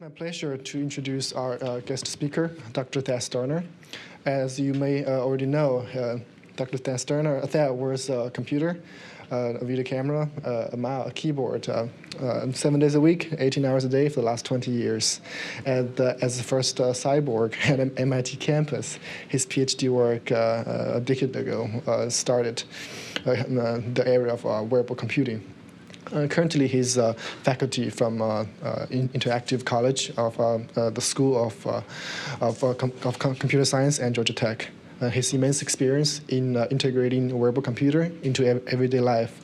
It's my pleasure to introduce our guest speaker, Dr. Thad Sterner. As you may already know, Dr. Thad Sterner wears a computer, a video camera, a keyboard 7 days a week, 18 hours a day for the last 20 years. And as the first cyborg at MIT campus, his PhD work a decade ago started the area of wearable computing. Currently, he's faculty from Interactive College of the School of Computer Science and Georgia Tech. His immense experience in integrating a wearable computer into everyday life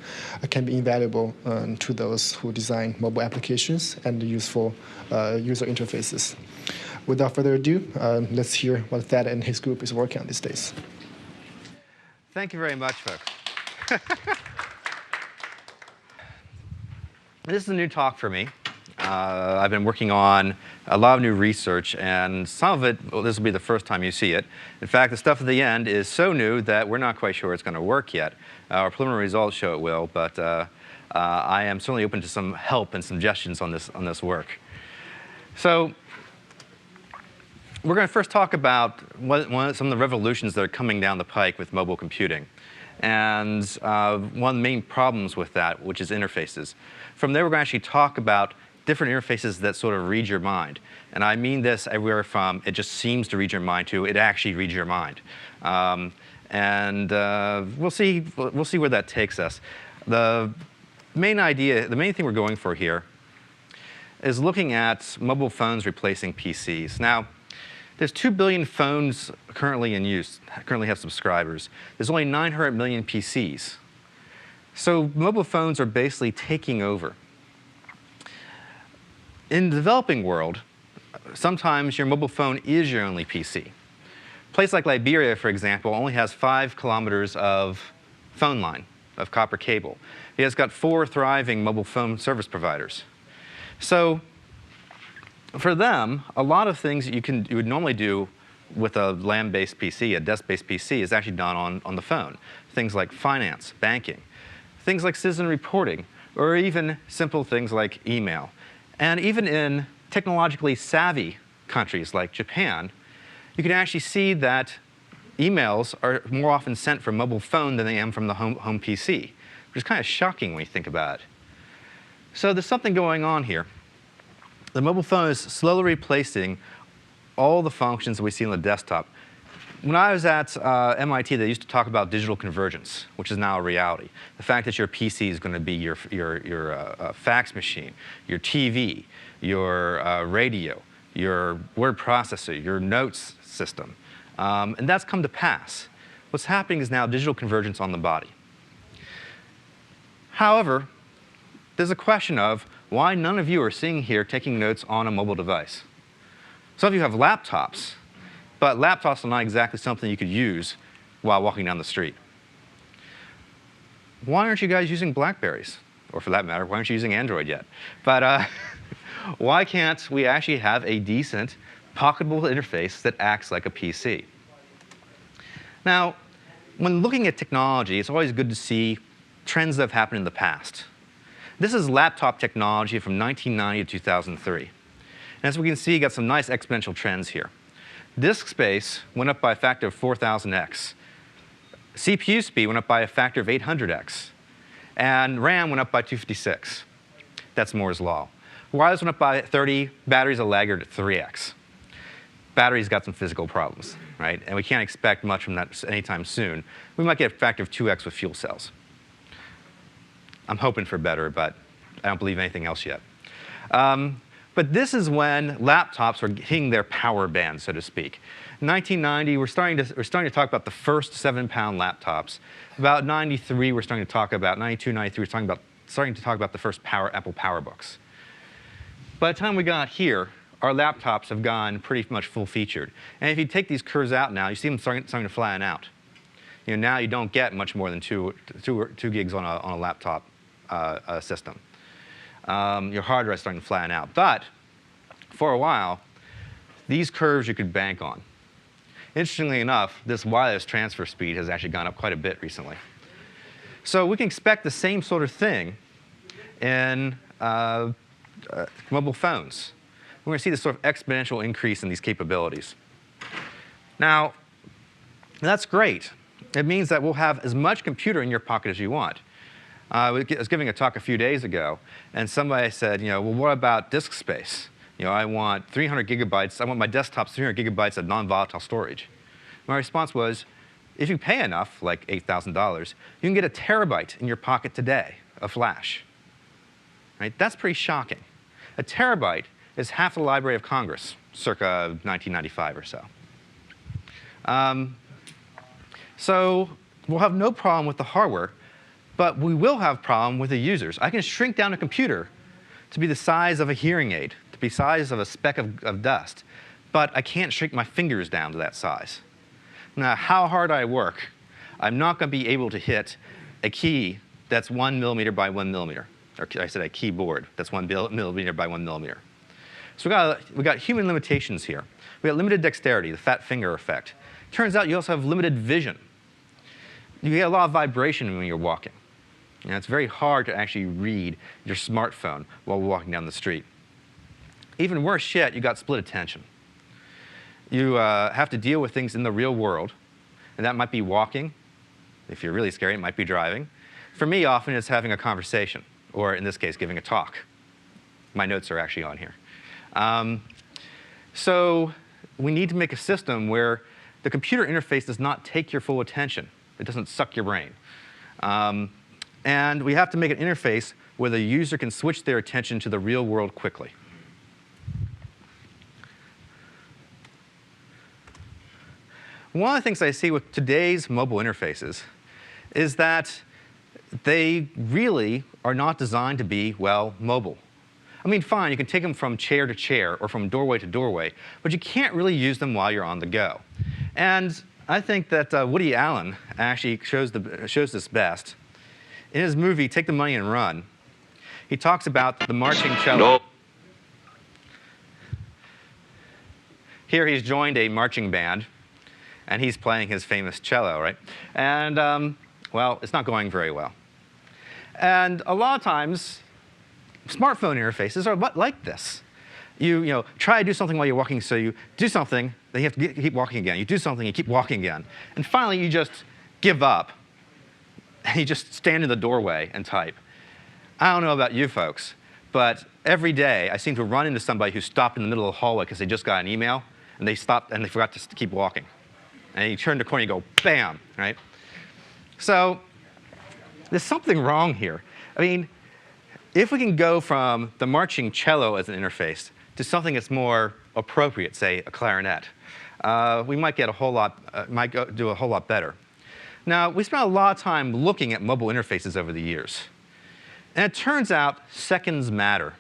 can be invaluable to those who design mobile applications and useful user interfaces. Without further ado, let's hear what Thad and his group is working on these days. Thank you very much, folks. This is a new talk for me. I've been working on a lot of new research, and some of it, well, this will be the first time you see it. In fact, the stuff at the end is so new that we're not quite sure it's going to work yet. Our preliminary results show it will, but I am certainly open to some help and suggestions on this work. So we're going to first talk about some of the revolutions that are coming down the pike with mobile computing. And one of the main problems with that, which is interfaces. From there, we're going to actually talk about different interfaces that sort of read your mind. And I mean this everywhere from it just seems to read your mind to it actually reads your mind. We'll see where that takes us. The main thing we're going for here is looking at mobile phones replacing PCs. Now, there's 2 billion phones currently in use, currently have subscribers. There's only 900 million PCs. So mobile phones are basically taking over. In the developing world, sometimes your mobile phone is your only PC. A place like Liberia, for example, only has 5 kilometers of phone line, of copper cable. It has got 4 thriving mobile phone service providers. So for them, a lot of things that you would normally do with a LAN-based PC, a desk-based PC, is actually done on the phone. Things like finance, banking, things like citizen reporting, or even simple things like email. And even in technologically savvy countries like Japan, you can actually see that emails are more often sent from mobile phone than they am from the home PC, which is kind of shocking when you think about it. So there's something going on here. The mobile phone is slowly replacing all the functions that we see on the desktop. When I was at MIT, they used to talk about digital convergence, which is now a reality. The fact that your PC is going to be your fax machine, your TV, your radio, your word processor, your notes system. And that's come to pass. What's happening is now digital convergence on the body. However, there's a question of why none of you are sitting here taking notes on a mobile device. Some of you have laptops, but laptops are not exactly something you could use while walking down the street. Why aren't you guys using Blackberries? Or for that matter, why aren't you using Android yet? But why can't we actually have a decent, pocketable interface that acts like a PC? Now, when looking at technology, it's always good to see trends that have happened in the past. This is laptop technology from 1990 to 2003. And as we can see, you got some nice exponential trends here. Disk space went up by a factor of 4,000x. CPU speed went up by a factor of 800x. And RAM went up by 256. That's Moore's law. Wireless went up by 30. Batteries are laggard at 3x. Batteries got some physical problems, right? And we can't expect much from that anytime soon. We might get a factor of 2x with fuel cells. I'm hoping for better, but I don't believe anything else yet. But this is when laptops were hitting their power band, so to speak. In 1990, we're starting to talk about the first 7-pound laptops. About 93, we're starting to talk about 92, 93, we're starting to talk about the first Apple PowerBooks. By the time we got here, our laptops have gone pretty much full-featured. And if you take these curves out now, you see them starting to flatten out. You know, now you don't get much more than 2 gigs on a laptop system. Your hard drive is starting to flatten out. But for a while, these curves you could bank on. Interestingly enough, this wireless transfer speed has actually gone up quite a bit recently. So we can expect the same sort of thing in mobile phones. we're going to see this sort of exponential increase in these capabilities. Now, that's great. It means that we'll have as much computer in your pocket as you want. I was giving a talk a few days ago, and somebody said, well, what about disk space? I want 300 gigabytes. I want my desktop's 300 gigabytes of non-volatile storage. My response was, if you pay enough, like $8,000, you can get a terabyte in your pocket today of flash. Right? That's pretty shocking. A terabyte is half the Library of Congress, circa 1995 or so. So we'll have no problem with the hardware, but we will have problem with the users. I can shrink down a computer to be the size of a hearing aid, to be the size of a speck of dust, but I can't shrink my fingers down to that size. Now, how hard I work, I'm not going to be able to hit a key that's 1 millimeter by 1 millimeter. Or I said a keyboard that's 1 millimeter by 1 millimeter. So we got human limitations here. We got limited dexterity, the fat finger effect. Turns out you also have limited vision. You get a lot of vibration when you're walking. It's very hard to actually read your smartphone while walking down the street. Even worse yet, you got split attention. You have to deal with things in the real world, and that might be walking. If you're really scary, it might be driving. For me, often it's having a conversation, or in this case, giving a talk. My notes are actually on here. So we need to make a system where the computer interface does not take your full attention. It doesn't suck your brain. And we have to make an interface where the user can switch their attention to the real world quickly. One of the things I see with today's mobile interfaces is that they really are not designed to be, well, mobile. I mean, fine, you can take them from chair to chair or from doorway to doorway, but you can't really use them while you're on the go. And I think that Woody Allen actually shows this best. In his movie, Take the Money and Run, he talks about the marching cello. No. Here he's joined a marching band, and he's playing his famous cello, right? And, well, it's not going very well. And a lot of times, smartphone interfaces are like this. You try to do something while you're walking, so you do something, then you have to keep walking again. You do something, you keep walking again. And finally, you just give up, and you just stand in the doorway and type. I don't know about you folks, but every day I seem to run into somebody who stopped in the middle of the hallway because they just got an email, and they stopped and they forgot to keep walking. And you turn the corner, you go, bam, right? So there's something wrong here. I mean, if we can go from the marching cello as an interface to something that's more appropriate, say a clarinet, we might get a whole lot, do a whole lot better. Now, we spent a lot of time looking at mobile interfaces over the years. And it turns out seconds matter.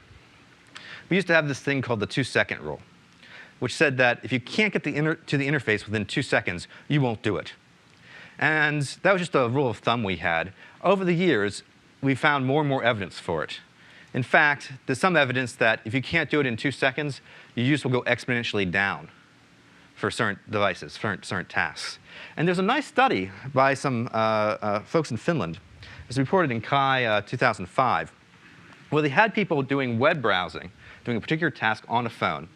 We used to have this thing called the 2-second rule, which said that if you can't get to the interface within 2 seconds, you won't do it. And that was just a rule of thumb we had. Over the years, we found more and more evidence for it. In fact, there's some evidence that if you can't do it in 2 seconds, your use will go exponentially down for certain devices, for certain tasks. And there's a nice study by some folks in Finland. It was reported in Kai 2005, where they had people doing web browsing, doing a particular task on a phone.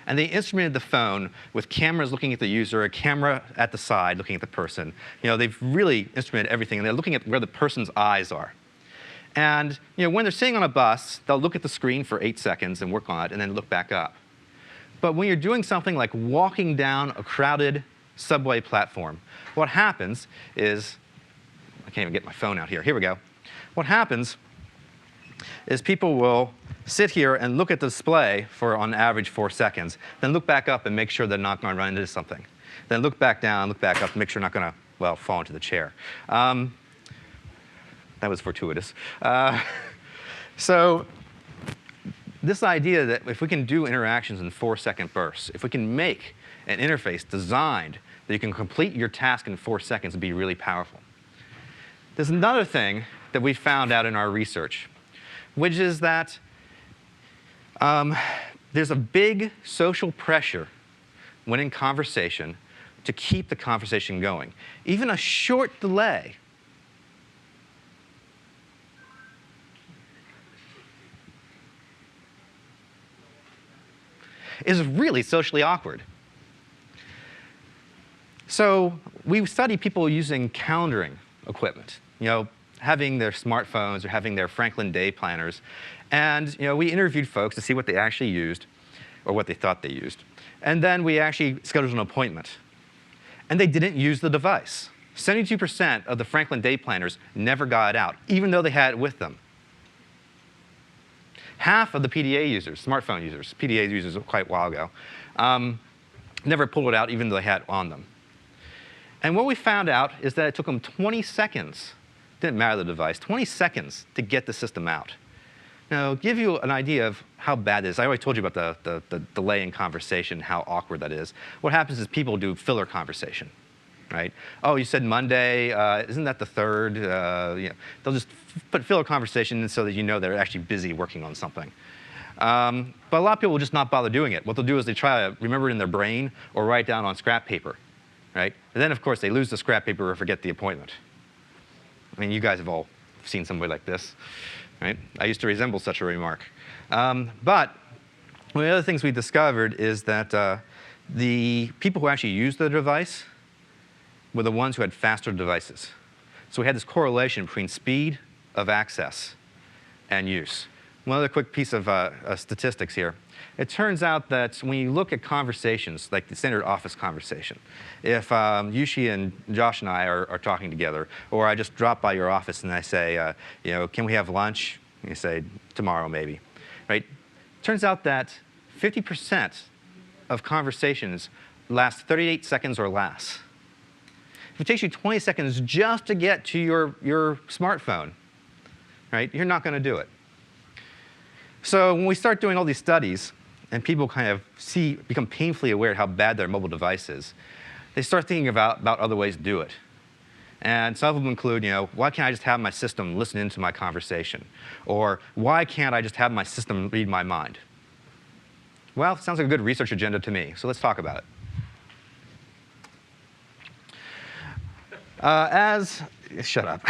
And they instrumented the phone with cameras looking at the user, a camera at the side looking at the person. They've really instrumented everything, and they're looking at where the person's eyes are. And when they're sitting on a bus, they'll look at the screen for 8 seconds and work on it, and then look back up. But when you're doing something like walking down a crowded subway platform, what happens is, I can't even get my phone out here. Here we go. What happens is people will sit here and look at the display for, on average, 4 seconds, then look back up and make sure they're not going to run into something. Then look back down, look back up, and make sure they're not going to, well, fall into the chair. That was fortuitous. So this idea that if we can do interactions in 4-second bursts, if we can make an interface designed that you can complete your task in 4 seconds, would be really powerful. There's another thing that we found out in our research, which is that there's a big social pressure when in conversation to keep the conversation going. Even a short delay is really socially awkward. So we study people using calendaring equipment, having their smartphones or having their Franklin day planners. And we interviewed folks to see what they actually used or what they thought they used. And then we actually scheduled an appointment. And they didn't use the device. 72% of the Franklin day planners never got it out, even though they had it with them. Half of the PDA users, smartphone users, PDA users quite a while ago, never pulled it out even though they had it on them. And what we found out is that it took them 20 seconds, didn't matter the device, 20 seconds to get the system out. Now, give you an idea of how bad it is. I already told you about the delay in conversation, how awkward that is. What happens is people do filler conversation, right? Oh, you said Monday, isn't that the 3rd? They'll just put filler conversation so that they're actually busy working on something. But a lot of people will just not bother doing it. What they'll do is they try to remember it in their brain or write it down on scrap paper, right? And then, of course, they lose the scrap paper or forget the appointment. I mean, you guys have all seen somebody like this, right? I used to resemble such a remark. But one of the other things we discovered is that the people who actually used the device were the ones who had faster devices. So we had this correlation between speed of access and use. One other quick piece of statistics here. It turns out that when you look at conversations, like the standard office conversation, if Yushi and Josh and I are talking together, or I just drop by your office and I say, can we have lunch? And you say, tomorrow maybe, right? Turns out that 50% of conversations last 38 seconds or less. If it takes you 20 seconds just to get to your smartphone, right, you're not going to do it. So when we start doing all these studies, and people kind of become painfully aware of how bad their mobile device is, they start thinking about other ways to do it. And some of them include, why can't I just have my system listen into my conversation? Or why can't I just have my system read my mind? Well, it sounds like a good research agenda to me, so let's talk about it. Shut up.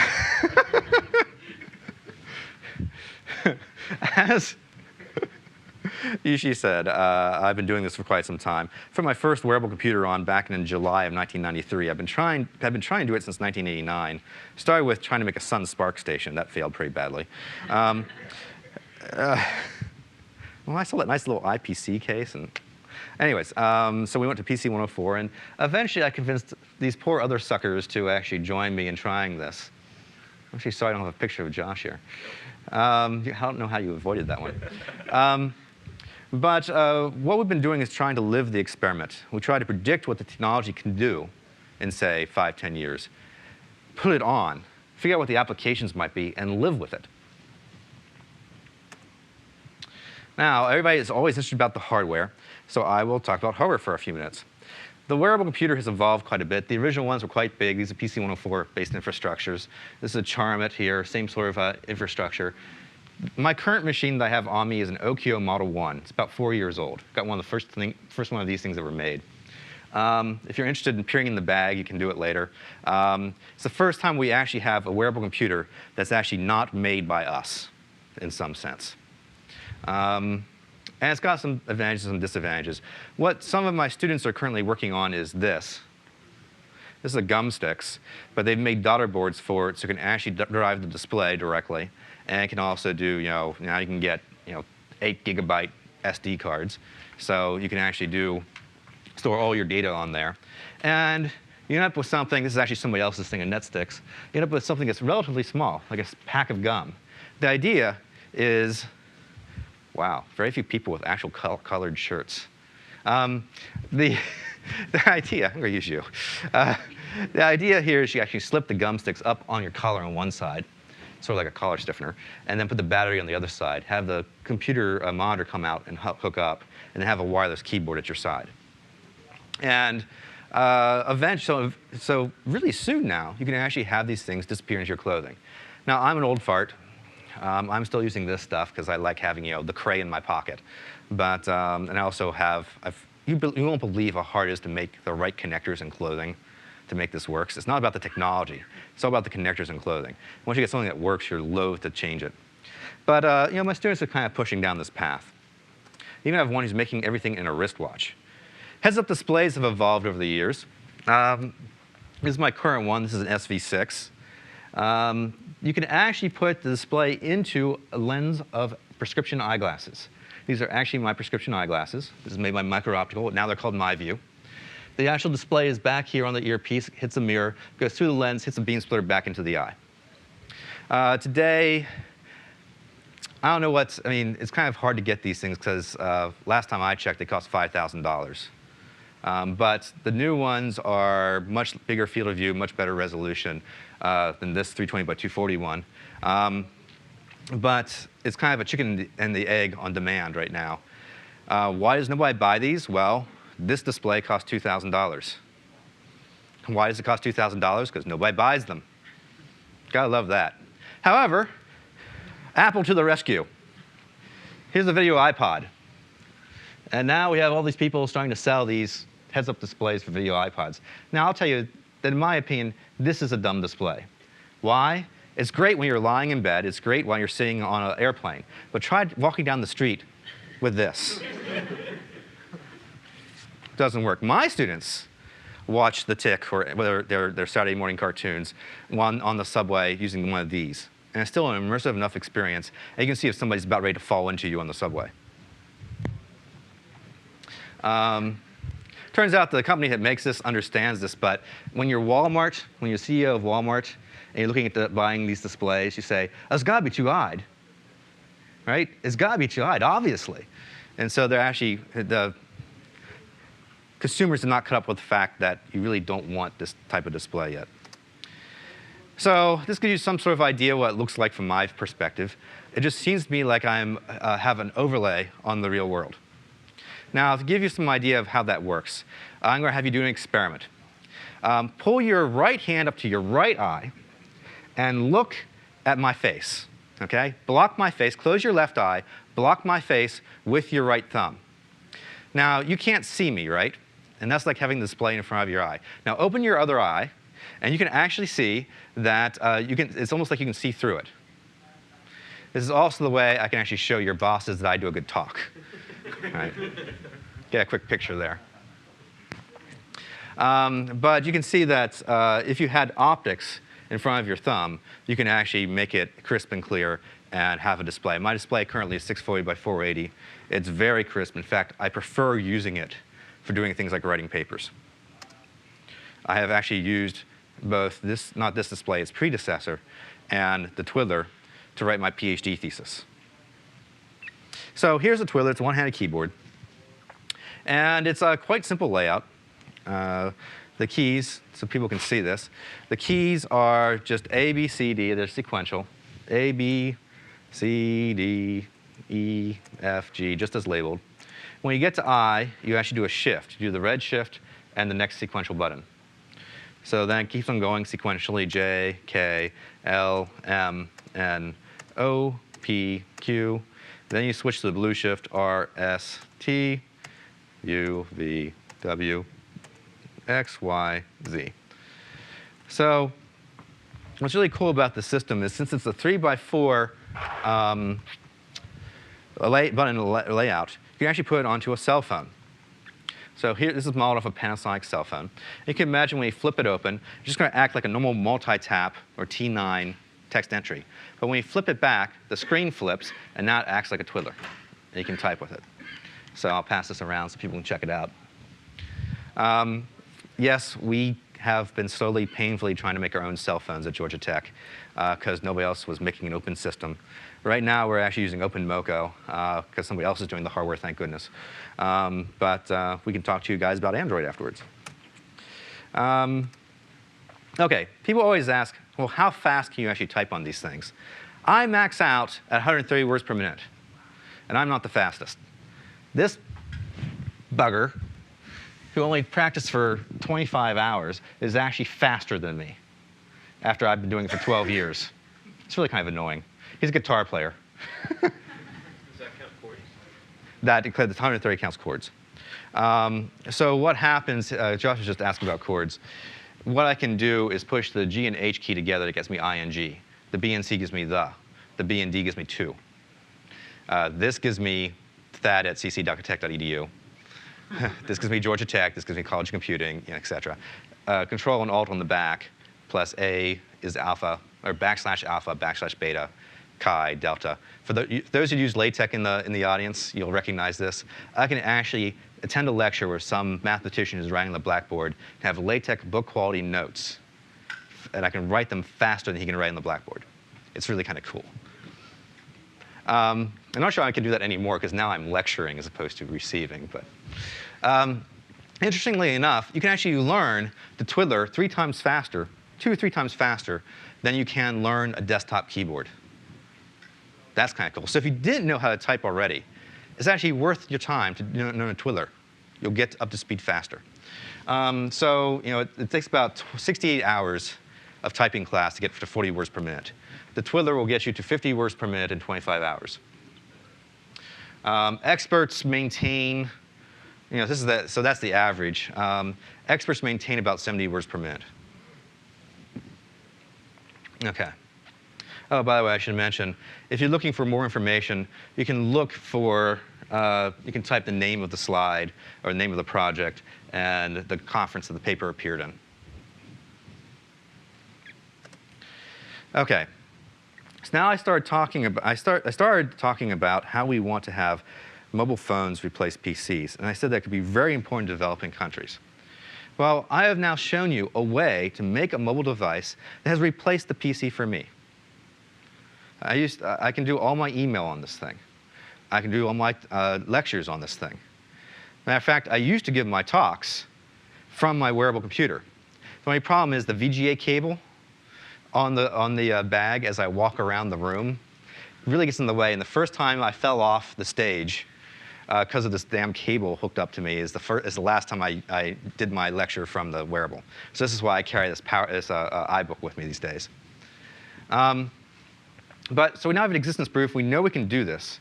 As Yushi said, I've been doing this for quite some time. From my first wearable computer on back in July of 1993, I've been trying to do it since 1989. Started with trying to make a Sun Spark station. That failed pretty badly. Well, I saw that nice little IPC case. And anyways, so we went to PC 104, and eventually I convinced these poor other suckers to actually join me in trying this. I'm actually sorry I don't have a picture of Josh here. I don't know how you avoided that one. But what we've been doing is trying to live the experiment. We try to predict what the technology can do in, say, 5, 10 years, put it on, figure out what the applications might be, and live with it. Now, everybody is always interested about the hardware, so I will talk about hardware for a few minutes. The wearable computer has evolved quite a bit. The original ones were quite big. These are PC 104-based infrastructures. This is a Charmet here, same sort of infrastructure. My current machine that I have on me is an OKIO Model 1. It's about 4 years old. Got one of the first one of these things that were made. If you're interested in peering in the bag, you can do it later. It's the first time we actually have a wearable computer that's actually not made by us, in some sense. And it's got some advantages and disadvantages. What some of my students are currently working on is this. This is a gum sticks, but they've made daughter boards for it so you can actually drive the display directly. And it can also do, now you can get 8 GB SD cards. So you can actually store all your data on there. And you end up with something, this is actually somebody else's thing, a NetSticks. You end up with something that's relatively small, like a pack of gum. The idea is, wow, very few people with actual colored shirts. The idea, I'm going to use you. The idea here is you actually slip the gum sticks up on your collar on one side, sort of like a collar stiffener, and then put the battery on the other side. Have the computer monitor come out and hook up, and then have a wireless keyboard at your side. And eventually, so really soon now, you can actually have these things disappear into your clothing. Now, I'm an old fart. I'm still using this stuff because I like having the Cray in my pocket. But and I also have you won't believe how hard it is to make the right connectors in clothing to make this work. It's not about the technology. It's all about the connectors in clothing. Once you get something that works, you're loath to change it. But my students are kind of pushing down this path. You even have one who's making everything in a wristwatch. Heads-up displays have evolved over the years. This is my current one. This is an SV6. You can actually put the display into a lens of prescription eyeglasses. These are actually my prescription eyeglasses. This is made by micro-optical. Now they're called MyView. The actual display is back here on the earpiece, hits a mirror, goes through the lens, hits a beam splitter back into the eye. Today, I don't know what's, I mean, it's kind of hard to get these things because last time I checked, they cost $5,000. But the new ones are much bigger field of view, much better resolution than this 320 by 240 one. But it's kind of a chicken and the egg on demand right now. Why does nobody buy these? Well, this display costs $2,000. Why does it cost $2,000? Because nobody buys them. Gotta love that. However, Apple to the rescue. Here's a video iPod. And now we have all these people starting to sell these heads-up displays for video iPods. Now, I'll tell you that in my opinion, this is a dumb display. Why? It's great when you're lying in bed. It's great while you're sitting on an airplane. But try walking down the street with this. Doesn't work. My students watch The Tick or their Saturday morning cartoons on the subway using one of these. And it's still an immersive enough experience. And you can see if somebody's about ready to fall into you on the subway. Turns out the company that makes this understands this, but when you're Walmart, when you're CEO of Walmart, and you're looking at buying these displays, you say, oh, it's got to be two-eyed, right? It's got to be two-eyed, obviously. And so they're actually, the consumers did not cut up with the fact that you really don't want this type of display yet. So this gives you some sort of idea what it looks like from my perspective. It just seems to me like I have an overlay on the real world. Now, to give you some idea of how that works, I'm going to have you do an experiment. Pull your right hand up to your right eye and look at my face. Okay? Block my face. Close your left eye. Block my face with your right thumb. Now, you can't see me, right? And that's like having the display in front of your eye. Now, open your other eye, and you can actually see that it's almost like you can see through it. This is also the way I can actually show your bosses that I do a good talk. Right. Get a quick picture there. But you can see that if you had optics in front of your thumb, you can actually make it crisp and clear and have a display. My display currently is 640 by 480. It's very crisp. In fact, I prefer using it for doing things like writing papers. I have actually used both this, not this display, its predecessor, and the Twiddler to write my PhD thesis. So here's a Twiddler. It's a one-handed keyboard. And it's a quite simple layout. The keys, so people can see this, the keys are just A, B, C, D. They're sequential. A, B, C, D, E, F, G, just as labeled. When you get to I, you actually do a shift. You do the red shift and the next sequential button. So then it keeps on going sequentially, J, K, L, M, N, O, P, Q. Then you switch to the blue shift, R, S, T, U, V, W, X, Y, Z. So what's really cool about the system is since it's a 3x4 button layout, you can actually put it onto a cell phone. So here, this is modeled off a Panasonic cell phone. You can imagine when you flip it open, it's just going to act like a normal multi-tap or T9 text entry. But when you flip it back, the screen flips, and now it acts like a Twiddler. And you can type with it. So I'll pass this around so people can check it out. Yes, we have been slowly, painfully trying to make our own cell phones at Georgia Tech because nobody else was making an open system. Right now, we're actually using OpenMoko because somebody else is doing the hardware, thank goodness. But we can talk to you guys about Android afterwards. OK, people always ask, well, how fast can you actually type on these things? I max out at 130 words per minute, and I'm not the fastest. This bugger, who only practiced for 25 hours, is actually faster than me after I've been doing it for 12 years. It's really kind of annoying. He's a guitar player. Does that count chords? That 130 counts chords. So what happens, Josh was just asking about chords. What I can do is push the G and H key together. That gets me I and G. The B and C gives me the. The B and D gives me to. This gives me Thad at cc.tech.edu. This gives me Georgia Tech. This gives me College of Computing, et cetera. Control and Alt on the back, plus A is alpha, or \alpha, \beta, chi, delta. For those who use LaTeX in the audience, you'll recognize this. I can actually attend a lecture where some mathematician is writing on the blackboard and have LaTeX book quality notes. And I can write them faster than he can write on the blackboard. It's really kind of cool. I'm not sure I can do that anymore because now I'm lecturing as opposed to receiving. But interestingly enough, you can actually learn the twiddler 2 or 3 times faster than you can learn a desktop keyboard. That's kind of cool. So if you didn't know how to type already, it's actually worth your time to learn a twiddler. You'll get up to speed faster. So it takes about 68 hours of typing class to get to 40 words per minute. The twiddler will get you to 50 words per minute in 25 hours. Experts maintain, so that's the average. Experts maintain about 70 words per minute. OK. Oh, by the way, I should mention, if you're looking for more information, you can look for, you can type the name of the slide or the name of the project and the conference that the paper appeared in. OK. So now I started talking about how we want to have mobile phones replace PCs. And I said that could be very important in developing countries. Well, I have now shown you a way to make a mobile device that has replaced the PC for me. I can do all my email on this thing. I can do all my lectures on this thing. Matter of fact, I used to give my talks from my wearable computer. The only problem is the VGA cable on the bag as I walk around the room really gets in the way. And the first time I fell off the stage because of this damn cable hooked up to me is the last time I did my lecture from the wearable. So this is why I carry this iBook with me these days. So we now have an existence proof. We know we can do this.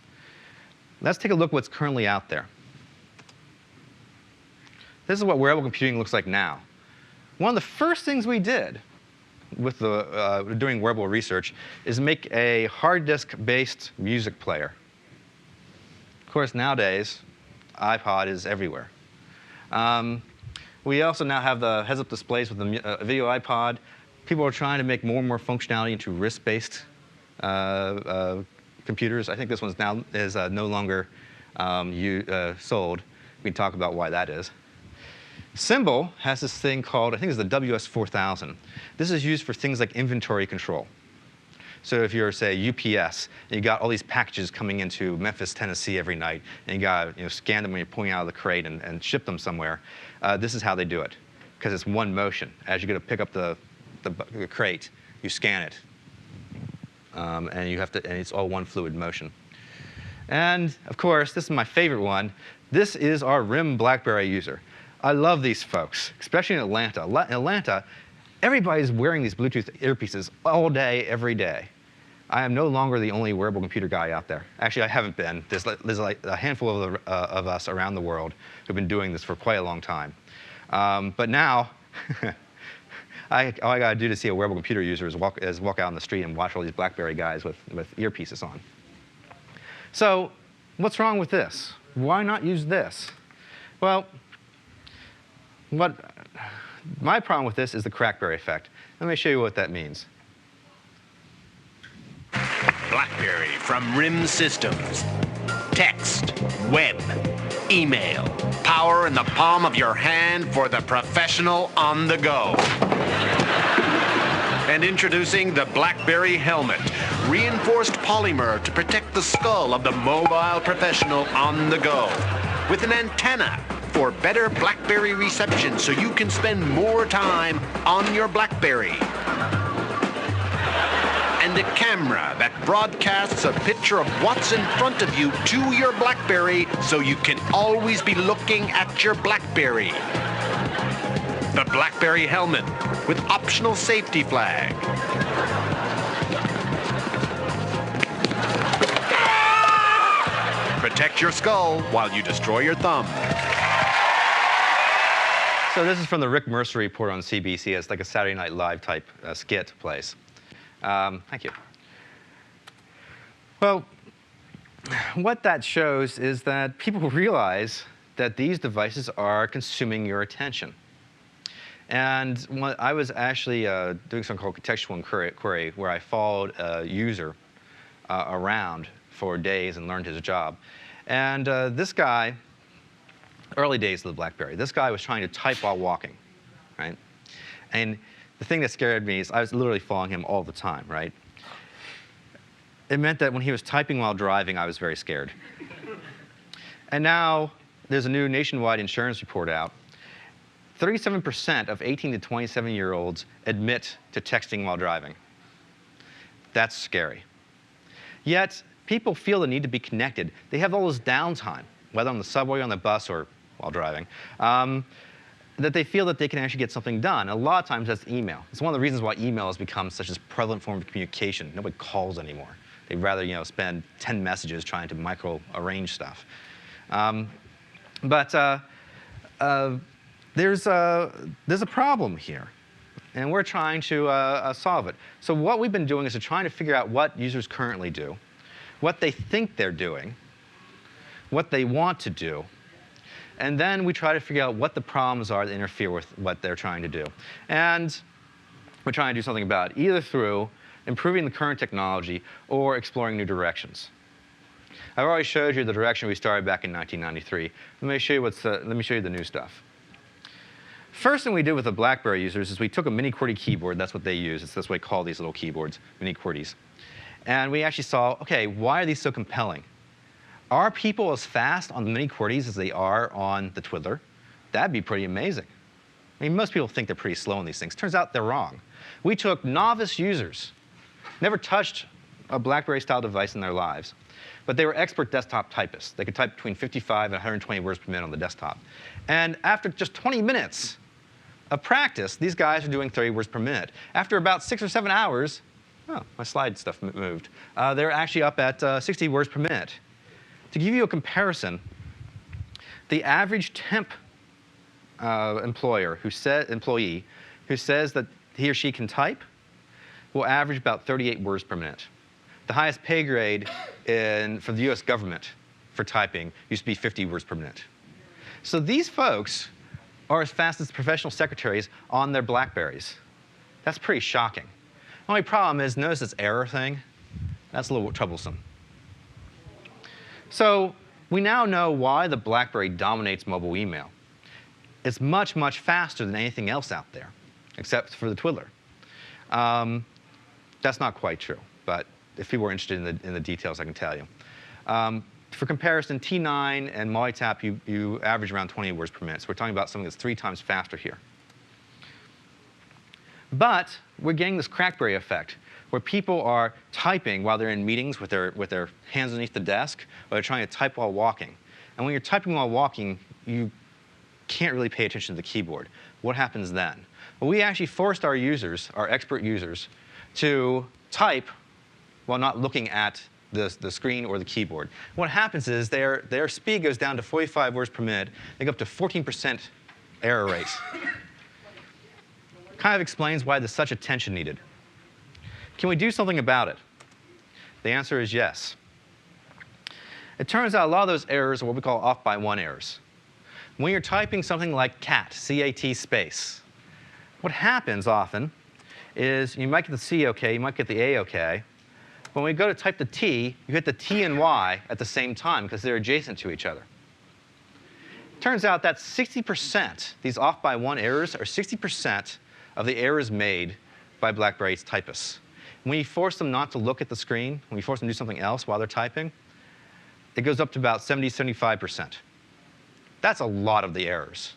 Let's take a look at what's currently out there. This is what wearable computing looks like now. One of the first things we did with doing wearable research is make a hard disk-based music player. Of course, nowadays, iPod is everywhere. We also now have the heads-up displays with the video iPod. People are trying to make more and more functionality into wrist-based computers. I think this one is no longer sold. We can talk about why that is. Symbol has this thing called, I think it's the WS4000. This is used for things like inventory control. So if you're, say, UPS, and you got all these packages coming into Memphis, Tennessee every night, and you got to scan them when you're pulling out of the crate and ship them somewhere, this is how they do it, because it's one motion. As you go to pick up the crate, you scan it, and it's all one fluid motion. And of course, this is my favorite one. This is our RIM Blackberry user. I love these folks, especially in Atlanta. In Atlanta, everybody's wearing these Bluetooth earpieces all day, every day. I am no longer the only wearable computer guy out there. Actually, I haven't been. There's like a handful of us around the world who've been doing this for quite a long time. But now, all I got to do to see a wearable computer user is walk out on the street and watch all these BlackBerry guys with earpieces on. So what's wrong with this? Why not use this? Well, my problem with this is the Crackberry effect. Let me show you what that means. BlackBerry from RIM Systems. Text, web, email. Power in the palm of your hand for the professional on the go. And introducing the BlackBerry Helmet. Reinforced polymer to protect the skull of the mobile professional on the go. With an antenna for better BlackBerry reception so you can spend more time on your BlackBerry. And a camera that broadcasts a picture of what's in front of you to your BlackBerry so you can always be looking at your BlackBerry. The BlackBerry Helmet with optional safety flag. Protect your skull while you destroy your thumb. So this is from the Rick Mercer report on CBC. It's like a Saturday Night Live type skit place. Thank you. Well, what that shows is that people realize that these devices are consuming your attention. And I was actually doing something called contextual inquiry, where I followed a user around for days and learned his job. And this guy, early days of the BlackBerry, this guy was trying to type while walking, right? And the thing that scared me is I was literally following him all the time, right? It meant that when he was typing while driving, I was very scared. And now there's a new nationwide insurance report out. 37% of 18 to 27-year-olds admit to texting while driving. That's scary. Yet, people feel the need to be connected. They have all this downtime, whether on the subway, on the bus, or while driving, that they feel that they can actually get something done. A lot of times, that's email. It's one of the reasons why email has become such a prevalent form of communication. Nobody calls anymore. They'd rather spend 10 messages trying to micro-arrange stuff. There's a problem here, and we're trying to solve it. So what we've been doing is trying to figure out what users currently do, what they think they're doing, what they want to do, and then we try to figure out what the problems are that interfere with what they're trying to do. And we're trying to do something about it, either through improving the current technology or exploring new directions. I've already showed you the direction we started back in 1993. Let me show you the new stuff. First thing we did with the BlackBerry users is we took a mini-QWERTY keyboard. That's what they use. It's this way called these little keyboards, mini-QWERTYs. And we actually saw, OK, why are these so compelling? Are people as fast on the mini-QWERTYs as they are on the Twiddler? That'd be pretty amazing. I mean, most people think they're pretty slow on these things. Turns out they're wrong. We took novice users, never touched a BlackBerry-style device in their lives, but they were expert desktop typists. They could type between 55 and 120 words per minute on the desktop. And after just 20 minutes of practice, these guys are doing 30 words per minute. After about 6 or 7 hours, oh, my slide stuff moved. They're actually up at 60 words per minute. To give you a comparison, the average temp employee who says that he or she can type will average about 38 words per minute. The highest pay grade for the US government for typing used to be 50 words per minute. So these folks are as fast as professional secretaries on their BlackBerries. That's pretty shocking. The only problem is, notice this error thing? That's a little troublesome. So we now know why the BlackBerry dominates mobile email. It's much, much faster than anything else out there, except for the Twiddler. That's not quite true, but if people are interested in the details, I can tell you. For comparison, T9 and multitap, you average around 20 words per minute. So we're talking about something that's 3 times faster here. But we're getting this Crackberry effect, where people are typing while they're in meetings with their hands underneath the desk, or they're trying to type while walking. And when you're typing while walking, you can't really pay attention to the keyboard. What happens then? Well, we actually forced our users, our expert users, to type while not looking at the screen or the keyboard. What happens is their speed goes down to 45 words per minute. They go up to 14% error rates. Kind of explains why there's such attention needed. Can we do something about it? The answer is yes. It turns out a lot of those errors are what we call off-by-one errors. When you're typing something like cat, C-A-T space, what happens often is you might get the C OK, you might get the A OK. When we go to type the T, you hit the T and Y at the same time because they're adjacent to each other. Turns out that 60%, these off-by-one errors, are 60% of the errors made by BlackBerry's typists. When you force them not to look at the screen, when you force them to do something else while they're typing, it goes up to about 70, 75%. That's a lot of the errors.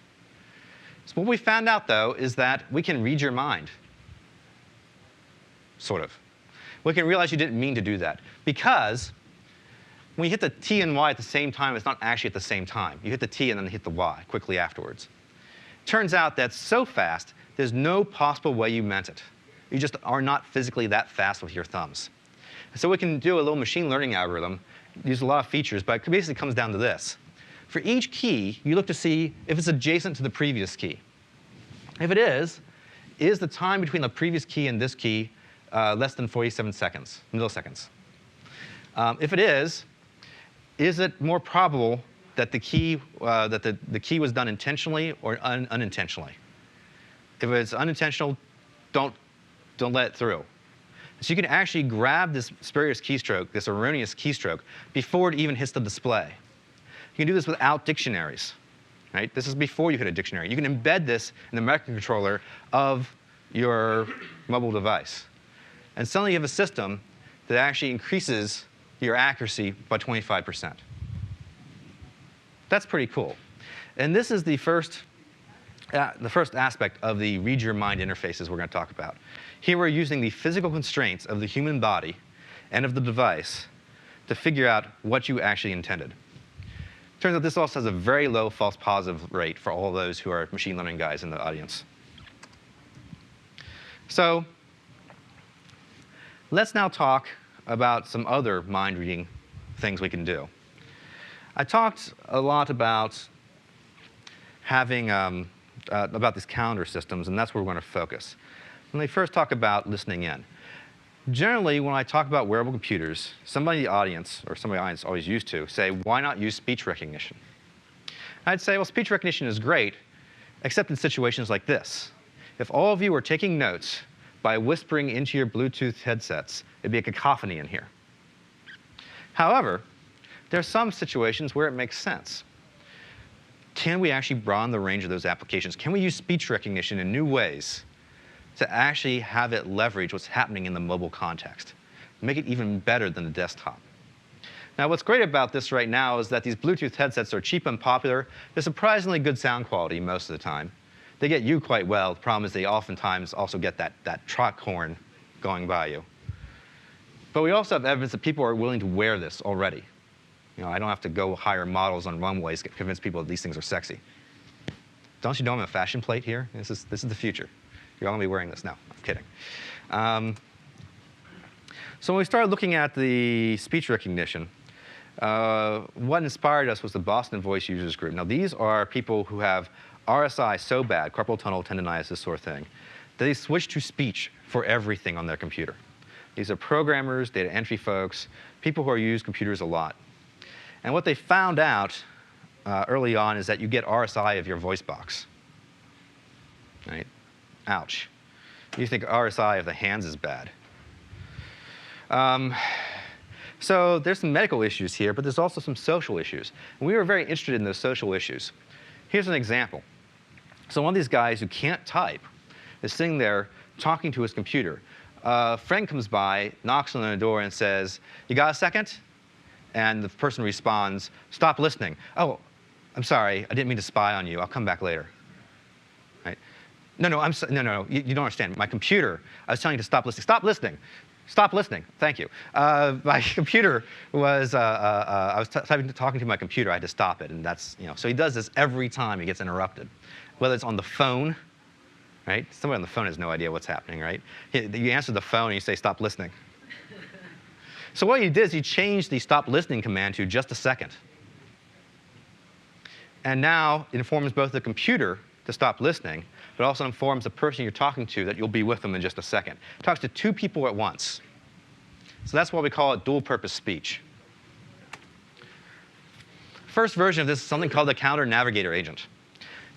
So what we found out, though, is that we can read your mind, sort of. We can realize you didn't mean to do that. Because when you hit the T and Y at the same time, it's not actually at the same time. You hit the T and then hit the Y quickly afterwards. Turns out that's so fast, there's no possible way you meant it. You just are not physically that fast with your thumbs. So we can do a little machine learning algorithm, use a lot of features, but it basically comes down to this. For each key, you look to see if it's adjacent to the previous key. If it is the time between the previous key and this key less than 47 milliseconds? If it is, is it more probable that the key was done intentionally or unintentionally? If it's unintentional, don't let it through. So you can actually grab this spurious keystroke, this erroneous keystroke, before it even hits the display. You can do this without dictionaries. Right? This is before you hit a dictionary. You can embed this in the microcontroller of your mobile device. And suddenly you have a system that actually increases your accuracy by 25%. That's pretty cool. And this is the first aspect of the read your mind interfaces we're going to talk about. Here we're using the physical constraints of the human body and of the device to figure out what you actually intended. Turns out this also has a very low false positive rate for all those who are machine learning guys in the audience. So let's now talk about some other mind-reading things we can do. I talked a lot about having about these calendar systems, and that's where we're going to focus. Let me first talk about listening in. Generally, when I talk about wearable computers, somebody in the audience, or somebody in the audience always used to, say, why not use speech recognition? I'd say, well, speech recognition is great, except in situations like this. If all of you were taking notes by whispering into your Bluetooth headsets, it'd be a cacophony in here. However, there are some situations where it makes sense. Can we actually broaden the range of those applications? Can we use speech recognition in new ways to actually have it leverage what's happening in the mobile context, make it even better than the desktop? Now, what's great about this right now is that these Bluetooth headsets are cheap and popular. They're surprisingly good sound quality most of the time. They get you quite well. The problem is they oftentimes also get that truck horn going by you. But we also have evidence that people are willing to wear this already. You know, I don't have to go hire models on runways to convince people that these things are sexy. Don't you know I'm a fashion plate here? This is the future. You're all going to be wearing this. No, I'm kidding. So when we started looking at the speech recognition, what inspired us was the Boston Voice Users Group. Now, these are people who have RSI so bad, carpal tunnel tendonitis, this sort of thing, that they switch to speech for everything on their computer. These are programmers, data entry folks, people who use computers a lot. And what they found out early on is that you get RSI of your voice box. Right? Ouch. You think RSI of the hands is bad. So there's some medical issues here, but there's also some social issues. And we were very interested in those social issues. Here's an example. So one of these guys who can't type is sitting there talking to his computer. A friend comes by, knocks on the door, and says, "You got a second?" And the person responds, "Stop listening." "Oh, I'm sorry. I didn't mean to spy on you. I'll come back later." Right? No, no, you don't understand. My computer, I was telling you to stop listening. Stop listening. Stop listening. Thank you. My computer was, I was talking to my computer. I had to stop it. And that's, so he does this every time he gets interrupted. Whether it's on the phone, right? Somebody on the phone has no idea what's happening, right? You answer the phone and you say, "Stop listening." So what he did is he changed the stop listening command to just a second. And now it informs both the computer to stop listening, but also informs the person you're talking to that you'll be with them in just a second. It talks to two people at once. So that's why we call it dual-purpose speech. First version of this is something called the Calendar Navigator agent.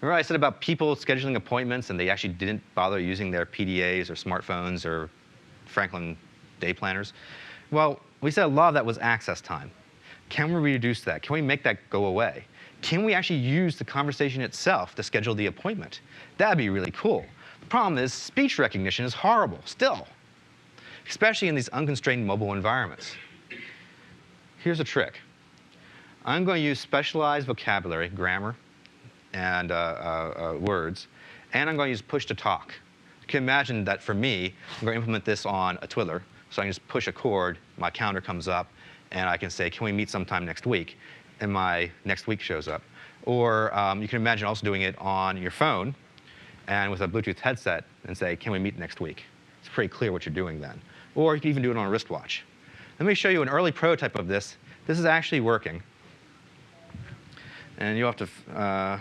Remember I said about people scheduling appointments and they actually didn't bother using their PDAs or smartphones or Franklin day planners? Well, we said a lot of that was access time. Can we reduce that? Can we make that go away? Can we actually use the conversation itself to schedule the appointment? That'd be really cool. The problem is speech recognition is horrible still, especially in these unconstrained mobile environments. Here's a trick. I'm going to use specialized vocabulary, grammar, and words, and I'm going to use push to talk. You can imagine that for me, I'm going to implement this on a twiddler. So I can just push a chord, my calendar comes up, and I can say, "Can we meet sometime next week?" And my next week shows up. Or you can imagine also doing it on your phone and with a Bluetooth headset and say, "Can we meet next week?" It's pretty clear what you're doing then. Or you can even do it on a wristwatch. Let me show you an early prototype of this. This is actually working. And you'll have to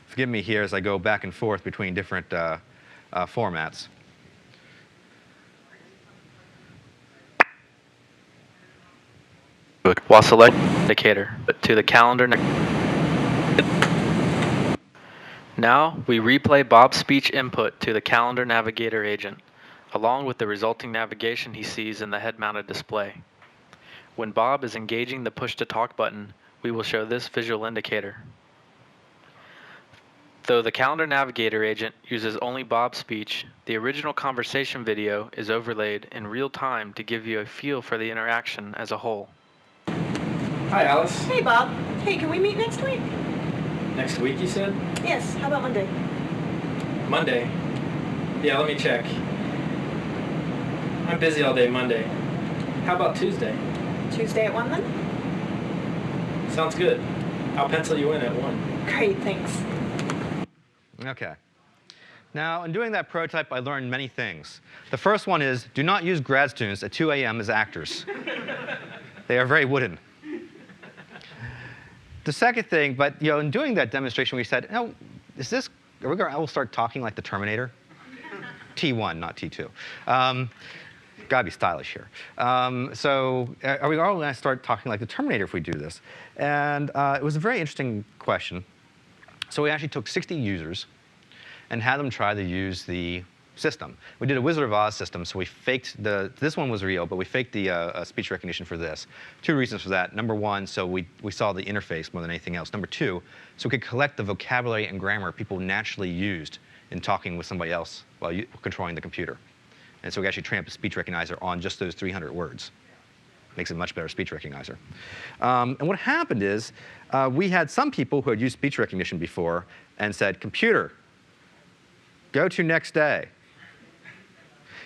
forgive me here as I go back and forth between different formats. while selecting the indicator to the calendar. Now we replay Bob's speech input to the calendar navigator agent, along with the resulting navigation he sees in the head-mounted display. When Bob is engaging the push-to-talk button, we will show this visual indicator. Though the calendar navigator agent uses only Bob's speech, the original conversation video is overlaid in real time to give you a feel for the interaction as a whole. Hi, Alice. Hey, Bob. Hey, can we meet next week? Next week, you said? Yes. How about Monday? Monday? Yeah, let me check. I'm busy all day Monday. How about Tuesday? Tuesday at 1 then? Sounds good. I'll pencil you in at 1. Great, thanks. Okay. Now, in doing that prototype, I learned many things. The first one is, do not use grad students at 2 a.m. as actors. They are very wooden. The second thing, but in doing that demonstration, we said, we'll start talking like the Terminator? T1, not T2. Gotta be stylish here. So are we all going to start talking like the Terminator if we do this? And it was a very interesting question. So we actually took 60 users and had them try to use the system. We did a Wizard of Oz system, so we faked this one was real, but we faked the speech recognition for this. 2 reasons for that. Number 1, so we saw the interface more than anything else. Number 2, so we could collect the vocabulary and grammar people naturally used in talking with somebody else while controlling the computer. And so we actually trained up a speech recognizer on just those 300 words. Makes it a much better speech recognizer. And what happened is we had some people who had used speech recognition before and said, computer, go to next day.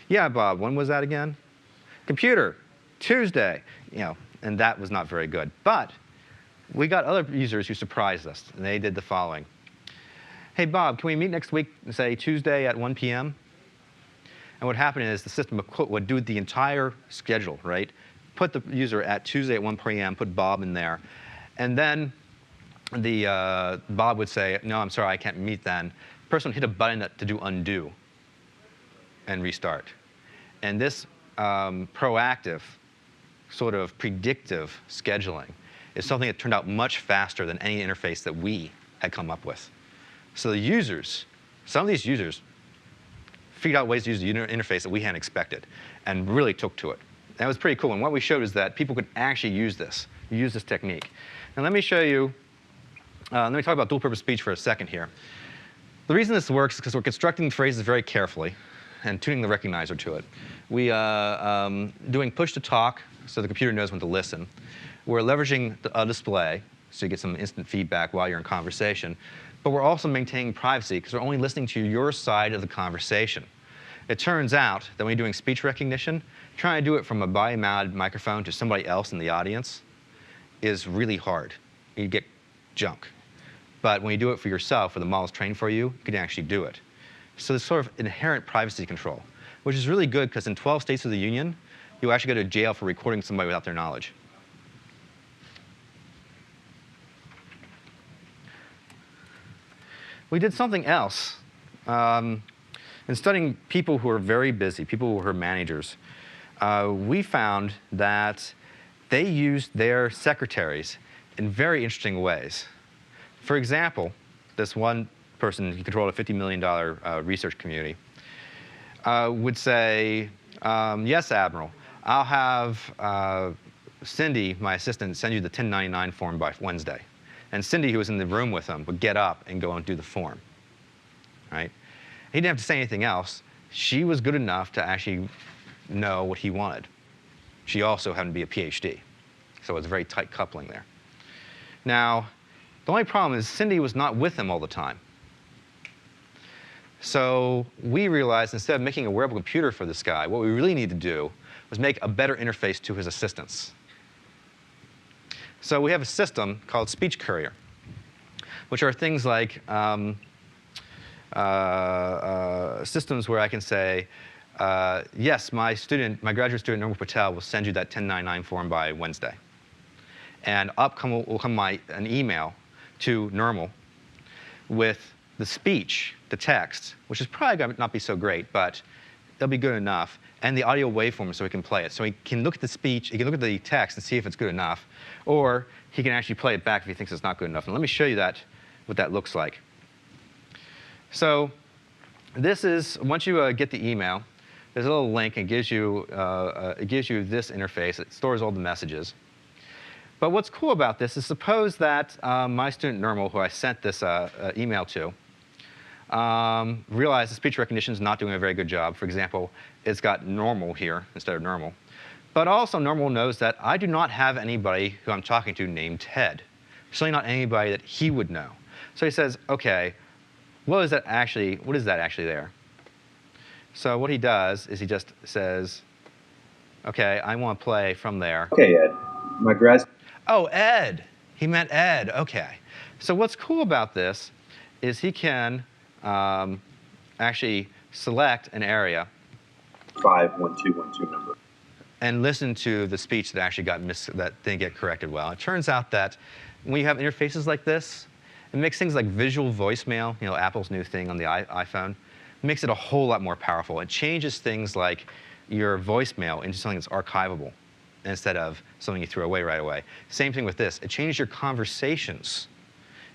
Yeah, Bob, when was that again? Computer, Tuesday. And that was not very good. But we got other users who surprised us, and they did the following. Hey, Bob, can we meet next week, say Tuesday at 1 p.m.? And what happened is the system would do the entire schedule, right? Put the user at Tuesday at 1 p.m., put Bob in there. And then Bob would say, no, I'm sorry, I can't meet then. The person would hit a button to do undo and restart. And this proactive, sort of predictive scheduling is something that turned out much faster than any interface that we had come up with. So the users, some of these users, figured out ways to use the interface that we hadn't expected and really took to it. And it was pretty cool. And what we showed is that people could actually use this technique. And let me show you, let me talk about dual-purpose speech for a second here. The reason this works is because we're constructing phrases very carefully and tuning the recognizer to it. We doing push-to-talk, so the computer knows when to listen. We're leveraging a display, so you get some instant feedback while you're in conversation. But we're also maintaining privacy, because we're only listening to your side of the conversation. It turns out that when you're doing speech recognition, trying to do it from a body-mounted microphone to somebody else in the audience is really hard. You get junk. But when you do it for yourself, where the model's trained for you, you can actually do it. So there's sort of inherent privacy control, which is really good, because in 12 states of the union, you actually go to jail for recording somebody without their knowledge. We did something else. In studying people who are very busy, people who are managers, we found that they used their secretaries in very interesting ways. For example, this one person, he controlled a $50 million research community, would say, yes, Admiral, I'll have Cindy, my assistant, send you the 1099 form by Wednesday. And Cindy, who was in the room with him, would get up and go and do the form. Right? He didn't have to say anything else. She was good enough to actually know what he wanted. She also happened to be a PhD. So it was a very tight coupling there. Now, the only problem is Cindy was not with him all the time. So we realized instead of making a wearable computer for this guy, what we really need to do was make a better interface to his assistants. So we have a system called Speech Courier, which are things like systems where I can say, yes, my graduate student, Normal Patel, will send you that 1099 form by Wednesday. And up will come an email to Normal with the speech, the text, which is probably going to not be so great, but it'll be good enough. and the audio waveform so he can play it. So he can look at the speech, he can look at the text and see if it's good enough, or he can actually play it back if he thinks it's not good enough. And let me show you what that looks like. So this is, once you get the email, there's a little link. It gives you this interface. It stores all the messages. But what's cool about this is suppose that my student Normal, who I sent this email to, realized the speech recognition is not doing a very good job. For example, it's got normal here instead of normal. But also Normal knows that I do not have anybody who I'm talking to named Ted. Certainly not anybody that he would know. So he says, OK, what is that actually there? So what he does is he just says, OK, I want to play from there. OK, Ed. My grad. Oh, Ed. He meant Ed. OK. So what's cool about this is he can actually select an area 51212 number and listen to the speech that actually that didn't get corrected well. It turns out that when you have interfaces like this, it makes things like visual voicemail, Apple's new thing on the iPhone, makes it a whole lot more powerful. It changes things like your voicemail into something that's archivable instead of something you throw away right away. Same thing with this. It changes your conversations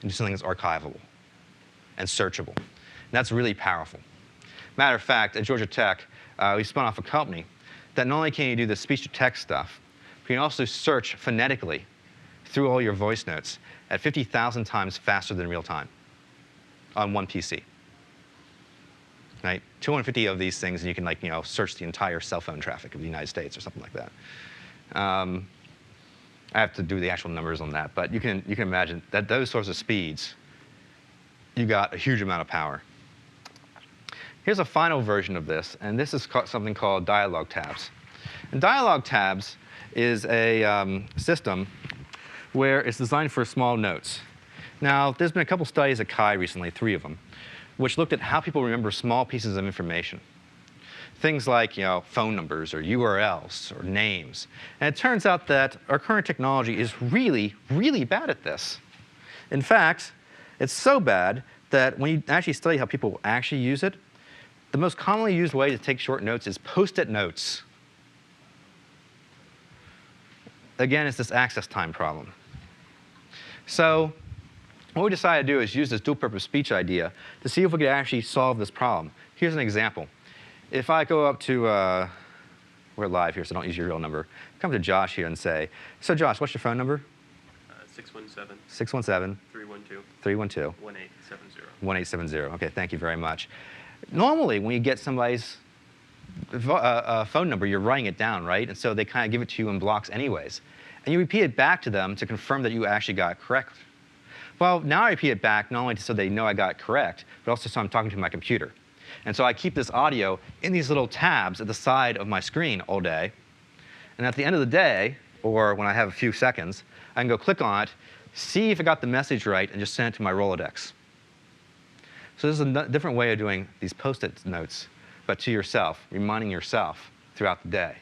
into something that's archivable and searchable. And that's really powerful. Matter of fact, at Georgia Tech, we spun off a company that not only can you do the speech-to-text stuff, but you can also search phonetically through all your voice notes at 50,000 times faster than real time on one PC. Right? 250 of these things, and you can search the entire cell phone traffic of the United States or something like that. I have to do the actual numbers on that, but you can imagine that those sorts of speeds, you got a huge amount of power. Here's a final version of this, and this is something called dialog tabs. And dialog tabs is a system where it's designed for small notes. Now, there's been a couple studies at Chi recently, 3 of them, which looked at how people remember small pieces of information. Things like phone numbers or URLs or names. And it turns out that our current technology is really, really bad at this. In fact, it's so bad that when you actually study how people actually use it, the most commonly used way to take short notes is Post-it notes. Again, it's this access time problem. So what we decided to do is use this dual-purpose speech idea to see if we could actually solve this problem. Here's an example. If I go up to, we're live here, so don't use your real number. Come to Josh here and say, so Josh, what's your phone number? 617. 617. 312. 312. 1870. 1870. OK, thank you very much. Normally, when you get somebody's phone number, you're writing it down, right? And so they kind of give it to you in blocks anyways. And you repeat it back to them to confirm that you actually got it correct. Well, now I repeat it back not only so they know I got it correct, but also so I'm talking to my computer. And so I keep this audio in these little tabs at the side of my screen all day. And at the end of the day, or when I have a few seconds, I can go click on it, see if I got the message right, and just send it to my Rolodex. So this is a different way of doing these Post-it notes, but to yourself, reminding yourself throughout the day.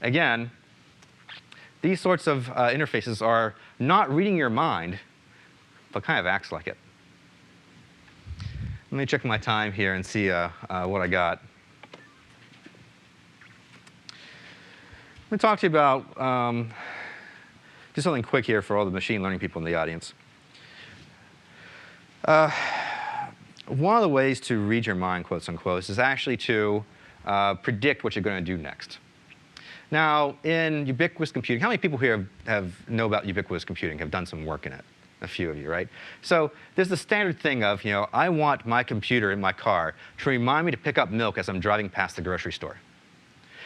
Again, these sorts of interfaces are not reading your mind, but kind of acts like it. Let me check my time here and see what I got. Let me talk to you about just something quick here for all the machine learning people in the audience. One of the ways to read your mind, quotes unquote, is actually to predict what you're going to do next. Now, in ubiquitous computing, how many people here know about ubiquitous computing, have done some work in it? A few of you, right? So there's the standard thing of, I want my computer in my car to remind me to pick up milk as I'm driving past the grocery store.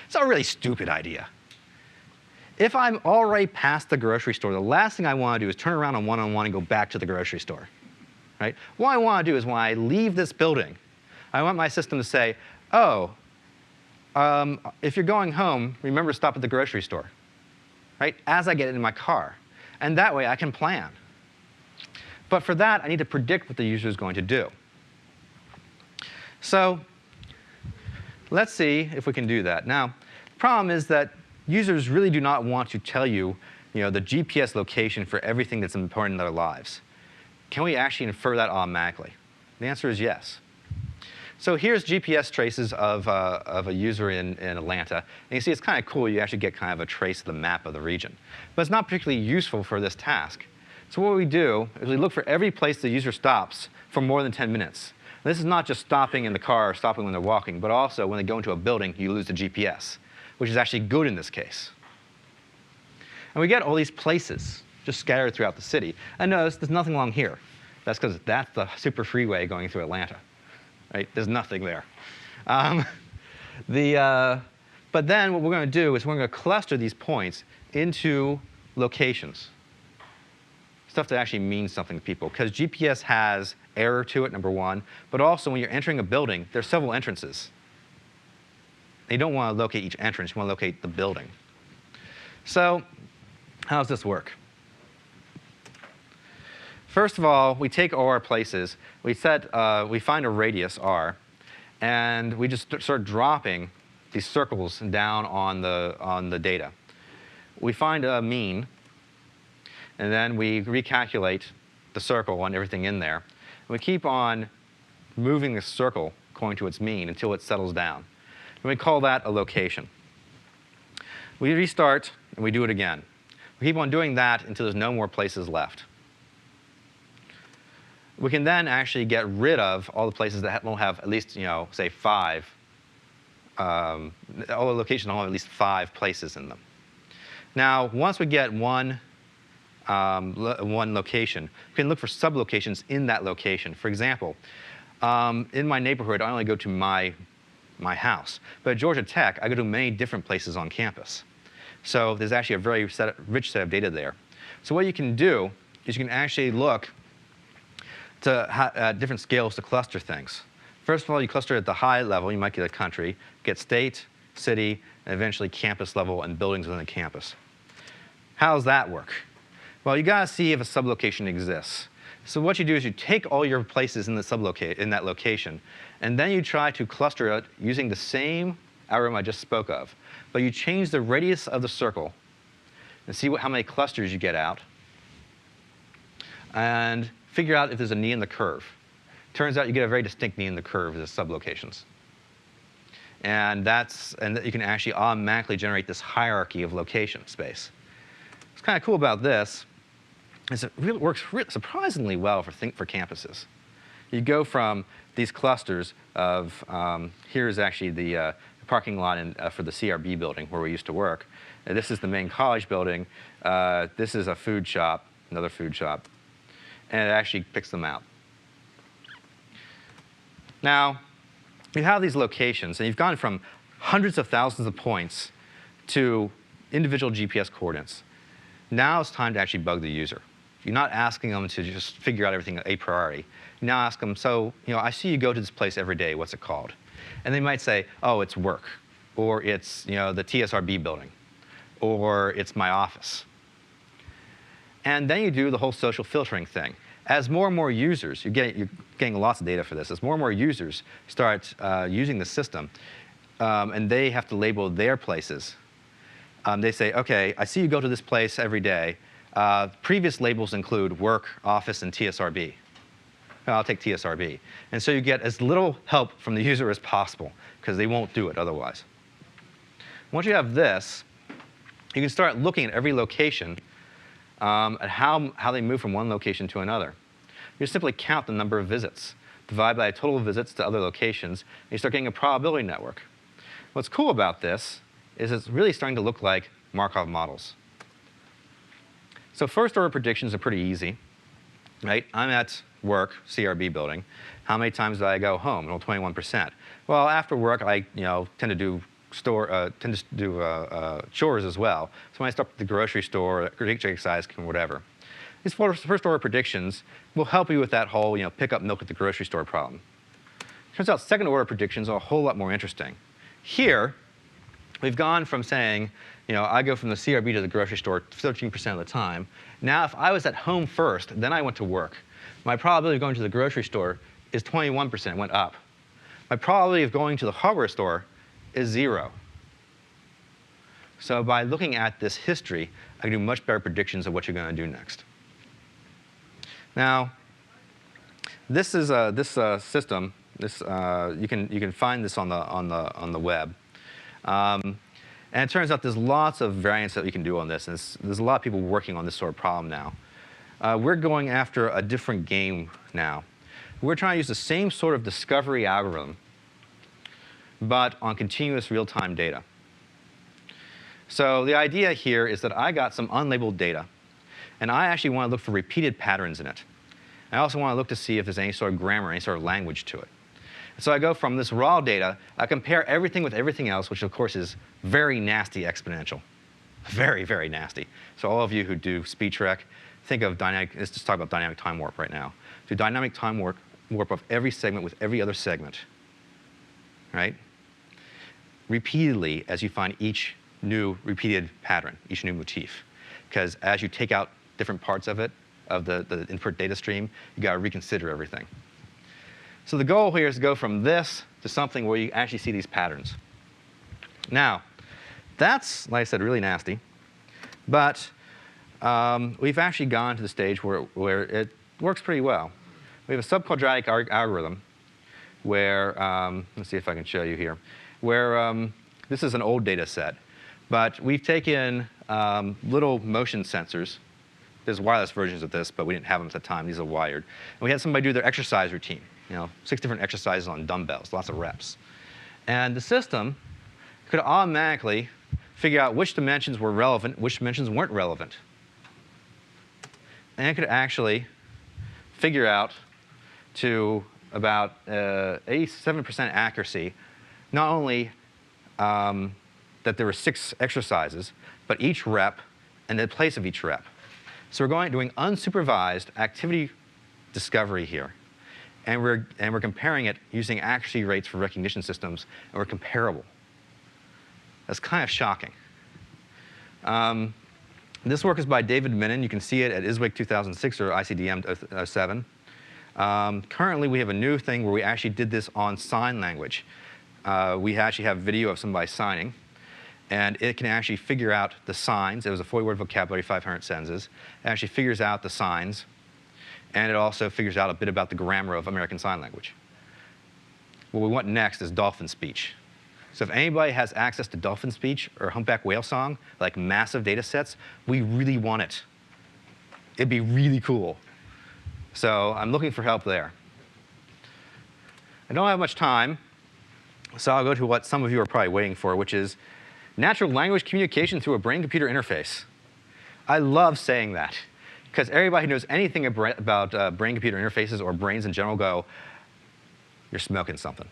It's a really stupid idea. If I'm already past the grocery store, the last thing I want to do is turn around on one-on-one and go back to the grocery store. Right? What I want to do is when I leave this building, I want my system to say, oh, if you're going home, remember to stop at the grocery store, right? As I get in my car. And that way I can plan. But for that, I need to predict what the user is going to do. So let's see if we can do that. Now, the problem is that users really do not want to tell you, the GPS location for everything that's important in their lives. Can we actually infer that automatically? The answer is yes. So here's GPS traces of a user in Atlanta. And you see it's kind of cool. You actually get kind of a trace of the map of the region. But it's not particularly useful for this task. So what we do is we look for every place the user stops for more than 10 minutes. And this is not just stopping in the car or stopping when they're walking, but also when they go into a building, you lose the GPS, which is actually good in this case. And we get all these places just scattered throughout the city. And notice there's nothing along here. That's because that's the super freeway going through Atlanta. Right? There's nothing there. But then what we're going to do is we're going to cluster these points into locations. Stuff that actually means something to people. Because GPS has error to it, number one. But also, when you're entering a building, there's several entrances. You don't want to locate each entrance. You want to locate the building. So how does this work? First of all, we take all our places. We find a radius, r, and we just start dropping these circles down on the data. We find a mean, and then we recalculate the circle on everything in there. And we keep on moving the circle according to its mean until it settles down. And we call that a location. We restart, and we do it again. We keep on doing that until there's no more places left. We can then actually get rid of all the places that don't have at least, say 5. All the locations don't have at least 5 places in them. Now, once we get one location, we can look for sublocations in that location. For example, in my neighborhood, I only go to my house. But at Georgia Tech, I go to many different places on campus. So there's actually a very rich set of data there. So what you can do is you can actually look to different scales to cluster things. First of all, you cluster at the high level. You might get a country, get state, city, and eventually campus level and buildings within the campus. How does that work? Well, you got to see if a sublocation exists. So what you do is you take all your places in that location, and then you try to cluster it using the same algorithm I just spoke of. But you change the radius of the circle and see how many clusters you get out, and figure out if there's a knee in the curve. Turns out you get a very distinct knee in the curve as sublocations. And you can actually automatically generate this hierarchy of location space. What's kind of cool about this is it really works surprisingly well for campuses. You go from these clusters of, here's actually the parking lot for the CRB building where we used to work. And this is the main college building. This is a food shop, another food shop. And it actually picks them out. Now, you have these locations, and you've gone from hundreds of thousands of points to individual GPS coordinates. Now it's time to actually bug the user. You're not asking them to just figure out everything a priori. You now ask them, so I see you go to this place every day. What's it called? And they might say, oh, it's work, or it's the TSRB building, or it's my office. And then you do the whole social filtering thing. As more and more users, you're getting lots of data for this, as more and more users start using the system, and they have to label their places, they say, OK, I see you go to this place every day. Previous labels include work, office, and TSRB. I'll take TSRB. And so you get as little help from the user as possible, because they won't do it otherwise. Once you have this, you can start looking at every location at how they move from one location to another. You just simply count the number of visits, divide by the total visits to other locations, and you start getting a probability network. What's cool about this is it's really starting to look like Markov models. So first-order predictions are pretty easy. Right? I'm at work, CRB building. How many times do I go home? Well, 21%. Well, after work, I tend to do chores as well. So when I stop at the grocery store, exercise, whatever. These first-order predictions will help you with that whole pick up milk at the grocery store problem. Turns out second-order predictions are a whole lot more interesting. Here, we've gone from saying, I go from the CRB to the grocery store 13% of the time. Now, if I was at home first, then I went to work, my probability of going to the grocery store is 21%, went up. My probability of going to the hardware store is 0. So by looking at this history, I can do much better predictions of what you're going to do next. Now, this is this system This you can find this on the web. And it turns out there's lots of variants that we can do on this. And there's a lot of people working on this sort of problem now. We're going after a different game now. We're trying to use the same sort of discovery algorithm, but on continuous real-time data. So the idea here is that I got some unlabeled data, and I actually want to look for repeated patterns in it. I also want to look to see if there's any sort of grammar, any sort of language to it. So I go from this raw data, I compare everything with everything else, which of course is very nasty exponential. Very, very nasty. So all of you who do speech rec, think of dynamic, let's just talk about dynamic time warp right now. Do dynamic time warp of every segment with every other segment, right? Repeatedly as you find each new repeated pattern, each new motif. Because as you take out different parts of it, of the input data stream, you got to reconsider everything. So the goal here is to go from this to something where you actually see these patterns. Now, that's, like I said, really nasty. But we've actually gone to the stage where it works pretty well. We have a subquadratic algorithm where, let's see if I can show you here, where this is an old data set. But we've taken little motion sensors. There's wireless versions of this, but we didn't have them at the time. These are wired. And we had somebody do their exercise routine. 6 different exercises on dumbbells, lots of reps. And the system could automatically figure out which dimensions were relevant, which dimensions weren't relevant. And it could actually figure out to about 87% accuracy, not only that there were 6 exercises, but each rep and the place of each rep. So we're doing unsupervised activity discovery here. And we're comparing it using accuracy rates for recognition systems, and we're comparable. That's kind of shocking. This work is by David Minnan. You can see it at ISWIC 2006 or ICDM 07. Currently, we have a new thing where we actually did this on sign language. We actually have video of somebody signing. And it can actually figure out the signs. It was a 40-word vocabulary, 500 sentences. It actually figures out the signs. And it also figures out a bit about the grammar of American Sign Language. What we want next is dolphin speech. So if anybody has access to dolphin speech or humpback whale song, like massive data sets, we really want it. It'd be really cool. So I'm looking for help there. I don't have much time, so I'll go to what some of you are probably waiting for, which is natural language communication through a brain-computer interface. I love saying that, because everybody who knows anything about brain-computer interfaces or brains in general go, you're smoking something.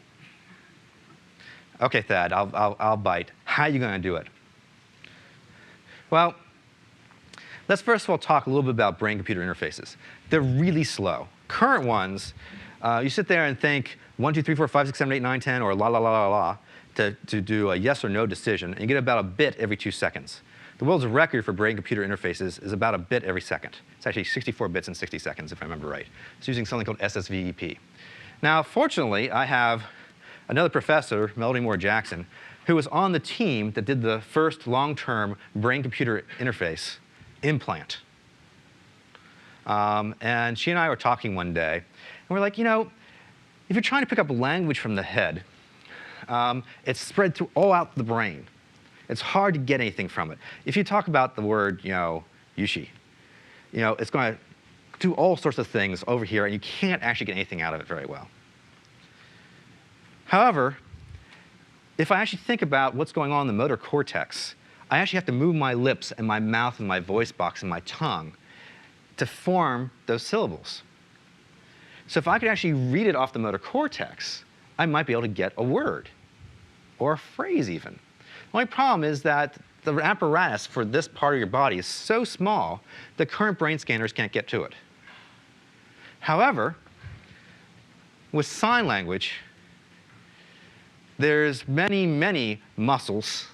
OK, Thad, I'll bite. How are you going to do it? Well, let's first of all talk a little bit about brain-computer interfaces. They're really slow. Current ones, you sit there and think 1, 2, 3, 4, 5, 6, 7, 8, 9, 10, or la, la, la, la, la, to do a yes or no decision, and you get about a bit every 2 seconds. The world's record for brain-computer interfaces is about a bit every second. It's actually 64 bits in 60 seconds, if I remember right. It's using something called SSVEP. Now, fortunately, I have another professor, Melody Moore Jackson, who was on the team that did the first long-term brain-computer interface implant. And she and I were talking one day, and we're like, if you're trying to pick up language from the head, it's spread through all out the brain. It's hard to get anything from it. If you talk about the word, yushi, it's going to do all sorts of things over here, and you can't actually get anything out of it very well. However, if I actually think about what's going on in the motor cortex, I actually have to move my lips and my mouth and my voice box and my tongue to form those syllables. So if I could actually read it off the motor cortex, I might be able to get a word or a phrase even. The only problem is that the apparatus for this part of your body is so small that current brain scanners can't get to it. However, with sign language, there's many, many muscles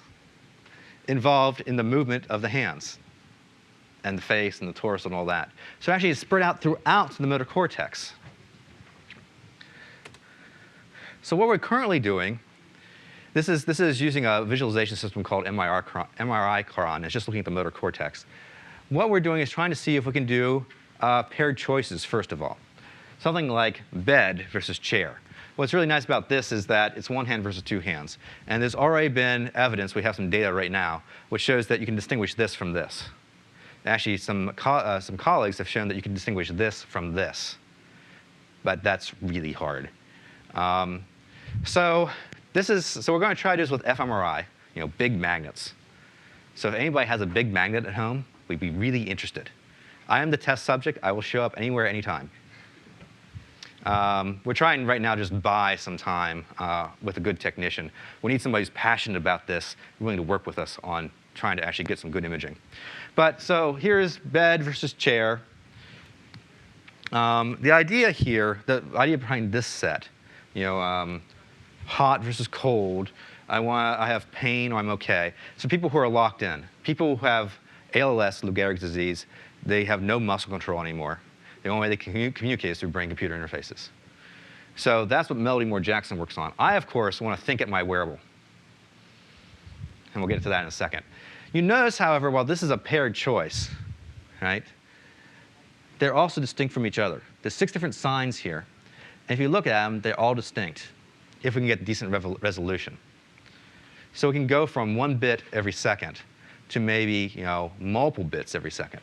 involved in the movement of the hands and the face and the torso and all that. So actually it's spread out throughout the motor cortex. So what we're currently doing, this is using a visualization system called MRI-Cron. It's just looking at the motor cortex. What we're doing is trying to see if we can do paired choices, first of all. Something like bed versus chair. What's really nice about this is that it's one hand versus two hands. And there's already been evidence, we have some data right now, which shows that you can distinguish this from this. Actually, some colleagues have shown that you can distinguish this from this. But that's really hard. So we're going to try this with fMRI, big magnets. So if anybody has a big magnet at home, we'd be really interested. I am the test subject. I will show up anywhere, anytime. We're trying right now just buy some time with a good technician. We need somebody who's passionate about this, willing to work with us on trying to actually get some good imaging. But so here's bed versus chair. The idea here, the idea behind this set, hot versus cold. I have pain or I'm OK. So people who are locked in, people who have ALS, Lou Gehrig's disease, they have no muscle control anymore. The only way they can communicate is through brain-computer interfaces. So that's what Melody Moore-Jackson works on. I, of course, want to think at my wearable. And we'll get to that in a second. You notice, however, while this is a paired choice, right, they're also distinct from each other. There's 6 different signs here. And if you look at them, they're all distinct if we can get decent resolution. So we can go from 1 bit every second to maybe multiple bits every second.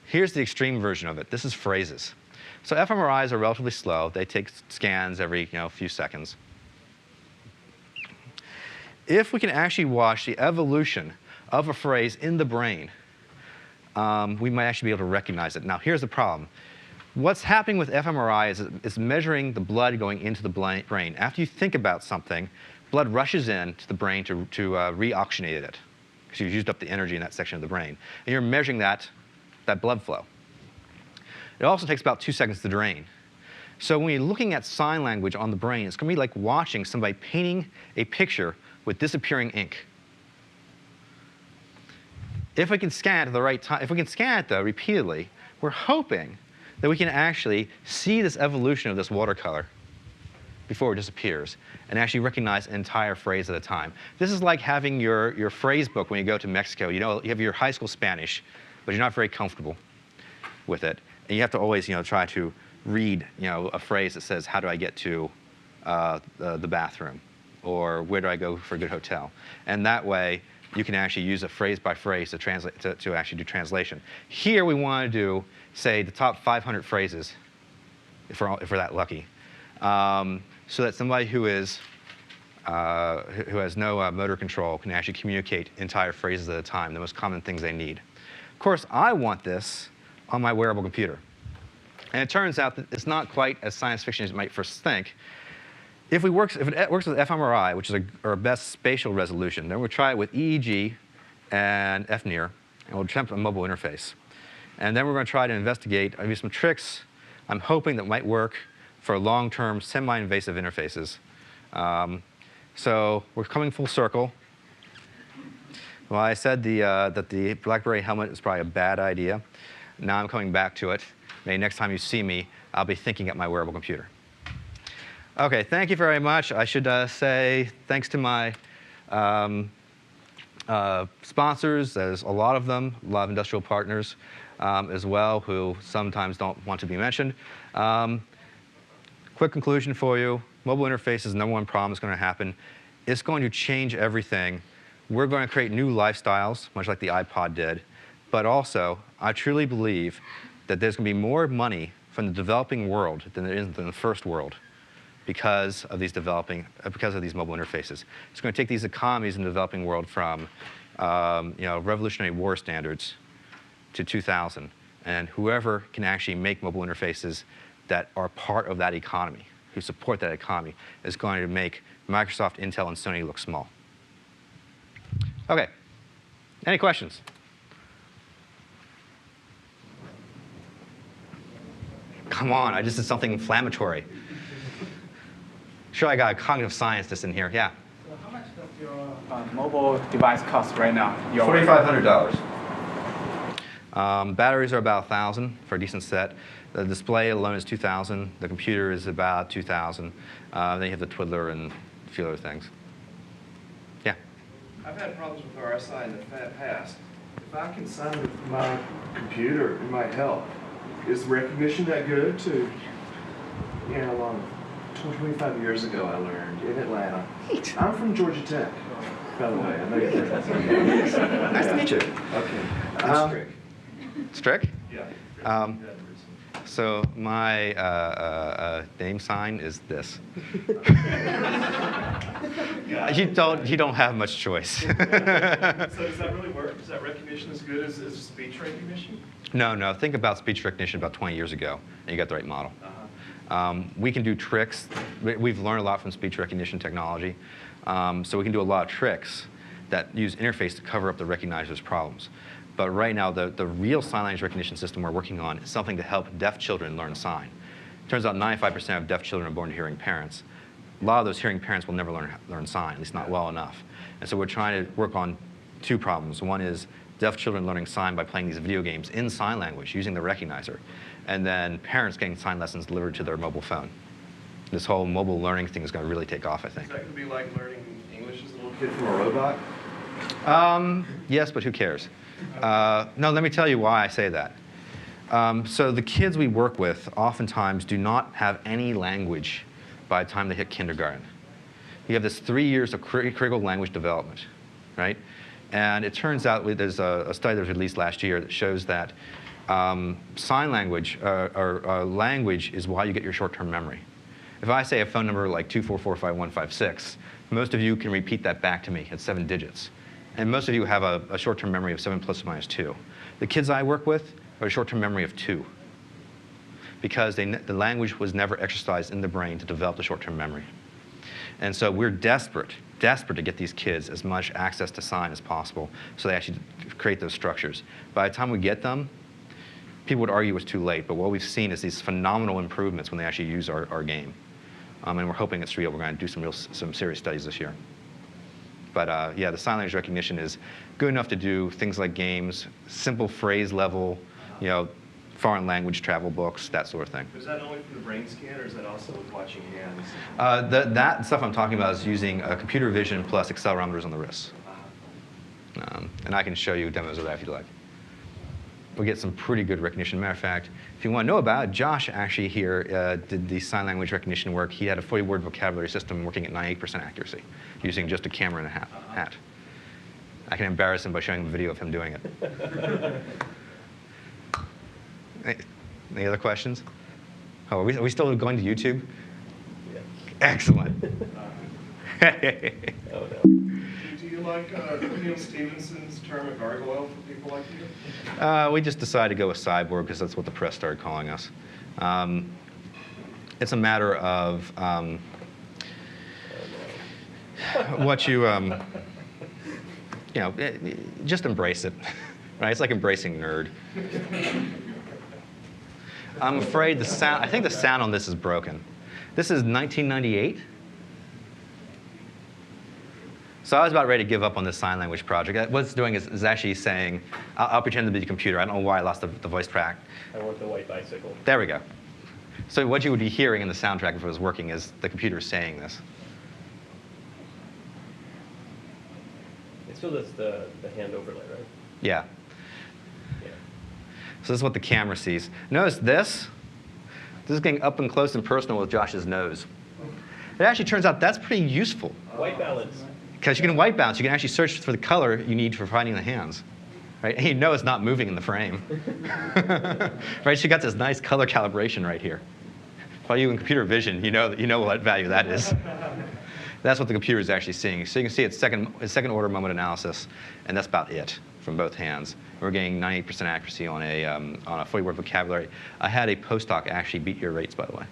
Here's the extreme version of it. This is phrases. So fMRIs are relatively slow. They take scans every few seconds. If we can actually watch the evolution of a phrase in the brain, we might actually be able to recognize it. Now, here's the problem. What's happening with fMRI is it's measuring the blood going into the brain. After you think about something, blood rushes into the brain to reoxygenate it, because you've used up the energy in that section of the brain. And you're measuring that blood flow. It also takes about 2 seconds to drain. So when you're looking at sign language on the brain, it's going to be like watching somebody painting a picture with disappearing ink. If we can scan it at the right time, if we can scan it, though, repeatedly, we're hoping that we can actually see this evolution of this watercolor before it disappears and actually recognize an entire phrase at a time. This is like having your phrase book when you go to Mexico. You have your high school Spanish, but you're not very comfortable with it. And you have to always try to read a phrase that says, how do I get to the bathroom? Or where do I go for a good hotel? And that way, you can actually use a phrase by phrase to translate to actually do translation. Here we want to do, say, the top 500 phrases, if we're that lucky, so that somebody who has no motor control can actually communicate entire phrases at a time, the most common things they need. Of course, I want this on my wearable computer. And it turns out that it's not quite as science fiction as you might first think. If it works with fMRI, which is our best spatial resolution, then we'll try it with EEG and FNIR, and we'll attempt a mobile interface. And then we're going to try to investigate, I'll use some tricks I'm hoping that might work for long-term semi-invasive interfaces. So we're coming full circle. Well, I said that the BlackBerry helmet is probably a bad idea. Now I'm coming back to it. Maybe next time you see me, I'll be thinking at my wearable computer. OK, thank you very much. I should say thanks to my sponsors. There's a lot of them, a lot of industrial partners as well, who sometimes don't want to be mentioned. Quick conclusion for you. Mobile interface is the #1 problem that's going to happen. It's going to change everything. We're going to create new lifestyles, much like the iPod did. But also, I truly believe that there's going to be more money from the developing world than there is in the first world because of these mobile interfaces. It's going to take these economies in the developing world from Revolutionary War standards to 2000. And whoever can actually make mobile interfaces that are part of that economy, who support that economy, is going to make Microsoft, Intel, and Sony look small. OK, any questions? Come on, I just did something inflammatory. Sure, I got a cognitive scientist in here. Yeah. So how much does your mobile device cost right now? $4,500. Batteries are about $1,000 for a decent set. The display alone is $2,000. The computer is about $2,000. Then you have the twiddler and a few other things. Yeah. I've had problems with RSI in the past. If I can sign with my computer, it might help. Is recognition that good to 25 years ago I learned in Atlanta. I'm from Georgia Tech, by the way. I know you're from Nice to meet you. Okay. Strick? Yeah. So my name sign is this. You don't have much choice. So does that really work? Is that recognition as good as speech recognition? No. Think about speech recognition about 20 years ago, and you got the right model. We can do tricks. We've learned a lot from speech recognition technology. So we can do a lot of tricks that use interface to cover up the recognizer's problems. But right now, the real sign language recognition system we're working on is something to help deaf children learn sign. Turns out 95% of deaf children are born to hearing parents. A lot of those hearing parents will never learn sign, at least not well enough. And so we're trying to work on two problems. One is deaf children learning sign by playing these video games in sign language using the recognizer. And then parents getting sign lessons delivered to their mobile phone. This whole mobile learning thing is going to really take off, I think. Is that going to be like learning English as a little kid from a robot? Yes, but who cares? No, let me tell you why I say that. So the kids we work with oftentimes do not have any language by the time they hit kindergarten. You have this 3 years of critical language development, right? And it turns out there's a study that was released last year that shows that sign language, or language, is why you get your short-term memory. If I say a phone number like 2445156, most of you can repeat that back to me at 7 digits. And most of you have a short-term memory of 7 plus or minus 2. The kids I work with have a short-term memory of 2 because the language was never exercised in the brain to develop the short-term memory. And so we're desperate to get these kids as much access to sign as possible so they actually create those structures. By the time we get them, people would argue it's too late, but what we've seen is these phenomenal improvements when they actually use our game. And we're hoping it's real. We're going to do some serious studies this year. But yeah, the sign language recognition is good enough to do things like games, simple phrase level, foreign language travel books, that sort of thing. Is that only from the brain scan, or is that also with watching hands? That stuff I'm talking about is using computer vision plus accelerometers on the wrists. And I can show you demos of that if you'd like. We get some pretty good recognition. Matter of fact, if you want to know about it, Josh actually here did the sign language recognition work. He had a 40-word vocabulary system working at 98% accuracy, using just a camera and a hat. I can embarrass him by showing him a video of him doing it. Any other questions? Oh, are we still going to YouTube? Yeah. Excellent. Oh, no. Do you like Neil Stephenson's term of gargoyle for people like you? We just decided to go with cyborg because that's what the press started calling us. It's a matter of what you, just embrace it, right? It's like embracing nerd. I'm afraid I think the sound on this is broken. This is 1998. So I was about ready to give up on this sign language project. What it's doing is actually saying, I'll pretend to be the computer. I don't know why I lost the voice track. I want the white bicycle. There we go. So what you would be hearing in the soundtrack if it was working is the computer saying this. It still does the hand overlay, right? Yeah. Yeah. So this is what the camera sees. Notice this. This is getting up and close and personal with Josh's nose. It actually turns out that's pretty useful. White balance. Because you can white balance. You can actually search for the color you need for finding the hands. Right? And you know it's not moving in the frame. Right? So you got this nice color calibration right here. For you in computer vision, you know what value that is. That's what the computer is actually seeing. So you can see it's second order moment analysis, and that's about it from both hands. We're getting 98% accuracy on a 40-word vocabulary. I had a postdoc actually beat your rates, by the way,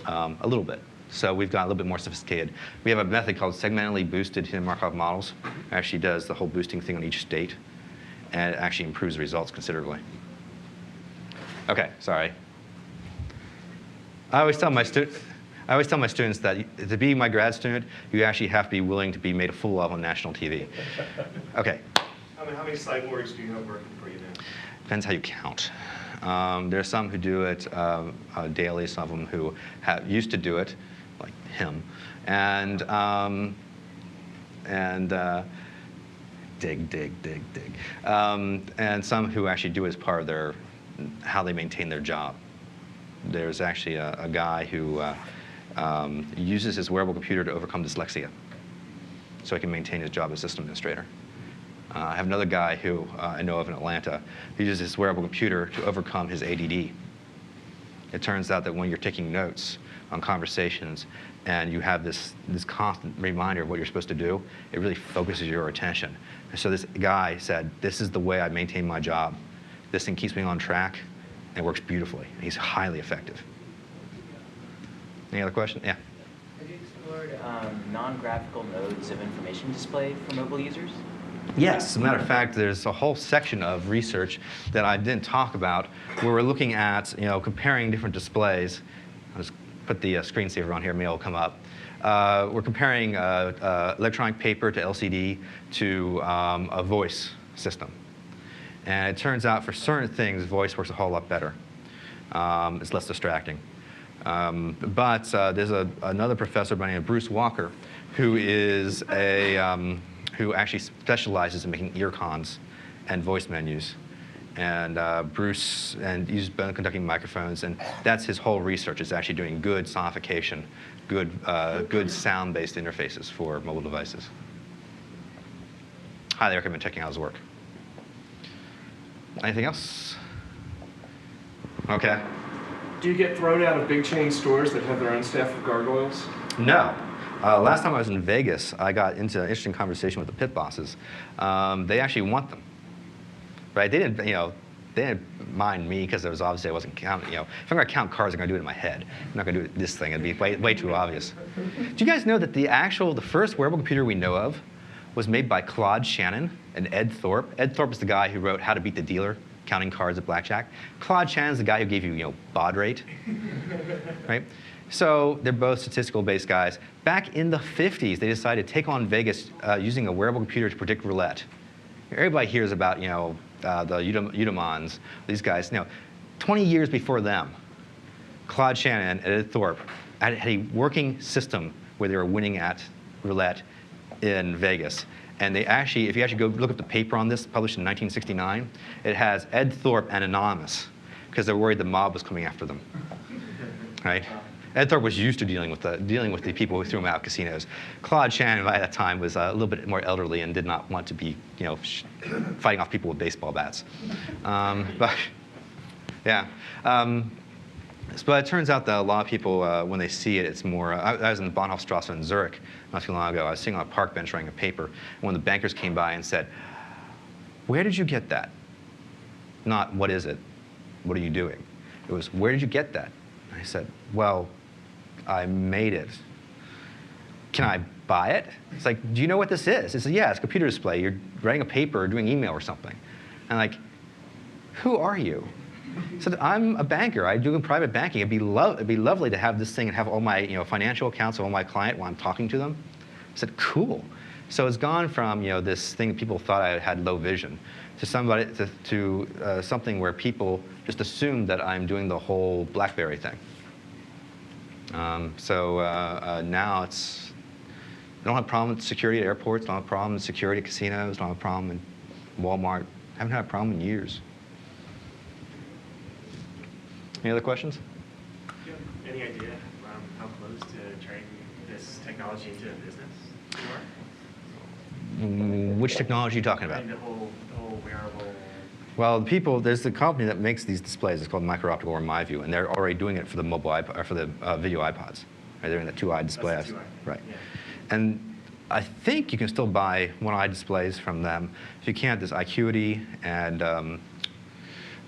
a little bit. So we've got a little bit more sophisticated. We have a method called segmentally boosted hidden Markov models. It actually does the whole boosting thing on each state, and it actually improves the results considerably. Okay, sorry. I always tell my students that to be my grad student, you actually have to be willing to be made a fool of on national TV. Okay. How many cyborgs do you have working for you now? Depends how you count. There are some who do it daily, some of them who used to do it, like him, and dig, and some who actually do it as part of how they maintain their job. There's actually a guy who uses his wearable computer to overcome dyslexia so he can maintain his job as system administrator. I have another guy who I know of in Atlanta who uses his wearable computer to overcome his ADD. It turns out that when you're taking notes on conversations and you have this constant reminder of what you're supposed to do, it really focuses your attention. And so this guy said, this is the way I maintain my job. This thing keeps me on track and works beautifully. And he's highly effective. Any other questions? Yeah. Have you explored non-graphical modes of information display for mobile users? Yes, as a matter of fact, there's a whole section of research that I didn't talk about where we're looking at, comparing different displays. I'll just put the screensaver on here, maybe it'll come up. We're comparing electronic paper to LCD to a voice system. And it turns out for certain things, voice works a whole lot better. It's less distracting. But there's another professor by the name of Bruce Walker who is who actually specializes in making ear cons and voice menus. And Bruce uses bone conducting microphones, and that's his whole research, is actually doing good sonification, good sound-based interfaces for mobile devices. Highly recommend checking out his work. Anything else? Okay. Do you get thrown out of big chain stores that have their own staff of gargoyles? No. Last time I was in Vegas, I got into an interesting conversation with the pit bosses. They actually want them, right? They didn't mind me because obviously I wasn't counting. If I'm going to count cards, I'm going to do it in my head. I'm not going to do this thing. It'd be way too obvious. Do you guys know that the first wearable computer we know of was made by Claude Shannon and Ed Thorpe? Ed Thorpe is the guy who wrote How to Beat the Dealer, counting cards at blackjack. Claude Shannon's the guy who gave you, baud rate, right? So they're both statistical-based guys. Back in the 50s, they decided to take on Vegas using a wearable computer to predict roulette. Everybody hears about, the Eudaimons, these guys. 20 years before them, Claude Shannon and Ed Thorpe had a working system where they were winning at roulette in Vegas. And they actually, if you actually go look up the paper on this, published in 1969, it has Ed Thorpe and Anonymous, because they're worried the mob was coming after them, right? Ed Thorpe was used to dealing with the people who threw him out of casinos. Claude Shannon, by that time, was a little bit more elderly and did not want to be, fighting off people with baseball bats. But yeah. But it turns out that a lot of people, when they see it, it's more. I was in the Bahnhofstrasse in Zurich not too long ago. I was sitting on a park bench writing a paper, and one of the bankers came by and said, "Where did you get that?" Not, "What is it? What are you doing?" It was, "Where did you get that?" And I said, "Well, I made it. Can I buy it?" It's like, "Do you know what this is?" It's like, "Yeah, it's a computer display. You're writing a paper or doing email or something." And like, "Who are you?" I said, "I'm a banker. I do private banking. It'd be lovely to have this thing and have all my financial accounts of all my clients while I'm talking to them." I said, "Cool." So it's gone from this thing that people thought I had low vision to something where people just assume that I'm doing the whole BlackBerry thing. Now it's, I don't have a problem with security at airports, don't have a problem with security at casinos, don't have a problem in Walmart. I haven't had a problem in years. Any other questions? Do you have any idea how close to turning this technology into a business you are? Which technology are you talking about? The whole wearable. Well, there's the company that makes these displays. It's called Micro-Optical or MyView, and they're already doing it for the mobile iPod, or for the video iPods. Right? They're in the 2-eye display. That's the 2-eye. Right. Yeah. And I think you can still buy 1-eye displays from them. If you can't, there's iQWERTY and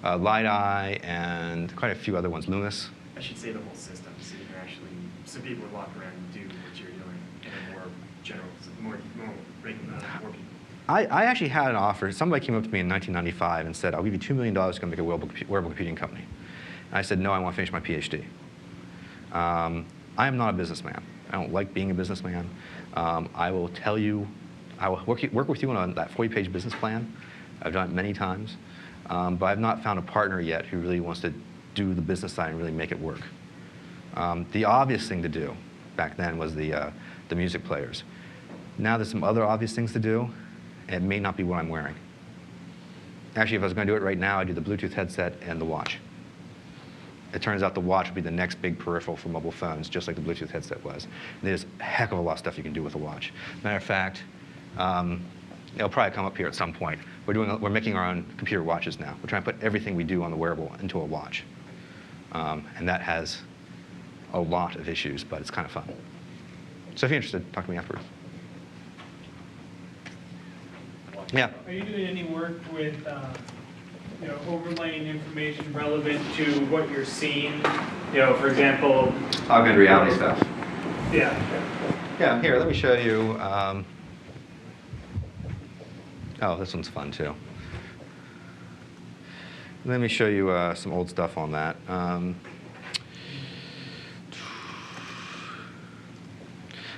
Light-Eye and quite a few other ones, Loomis. I should say the whole system, so you can actually, so people walk around and do what you're doing in a more general, more people. I actually had an offer. Somebody came up to me in 1995 and said, "I'll give you $2 million to go make a wearable computing company." And I said, "No, I want to finish my PhD." I am not a businessman. I don't like being a businessman. I will tell you, I will work with you on that 40-page business plan. I've done it many times. But I've not found a partner yet who really wants to do the business side and really make it work. The obvious thing to do back then was the music players. Now there's some other obvious things to do. It may not be what I'm wearing. Actually, if I was going to do it right now, I'd do the Bluetooth headset and the watch. It turns out the watch will be the next big peripheral for mobile phones, just like the Bluetooth headset was. And there's a heck of a lot of stuff you can do with a watch. Matter of fact, it'll probably come up here at some point. We're making our own computer watches now. We're trying to put everything we do on the wearable into a watch. And that has a lot of issues, but it's kind of fun. So if you're interested, talk to me afterwards. Yeah. Are you doing any work with overlaying information relevant to what you're seeing? For example, Augmented reality stuff. Yeah. Yeah, here, let me show you. Oh, this one's fun too. Let me show you some old stuff on that.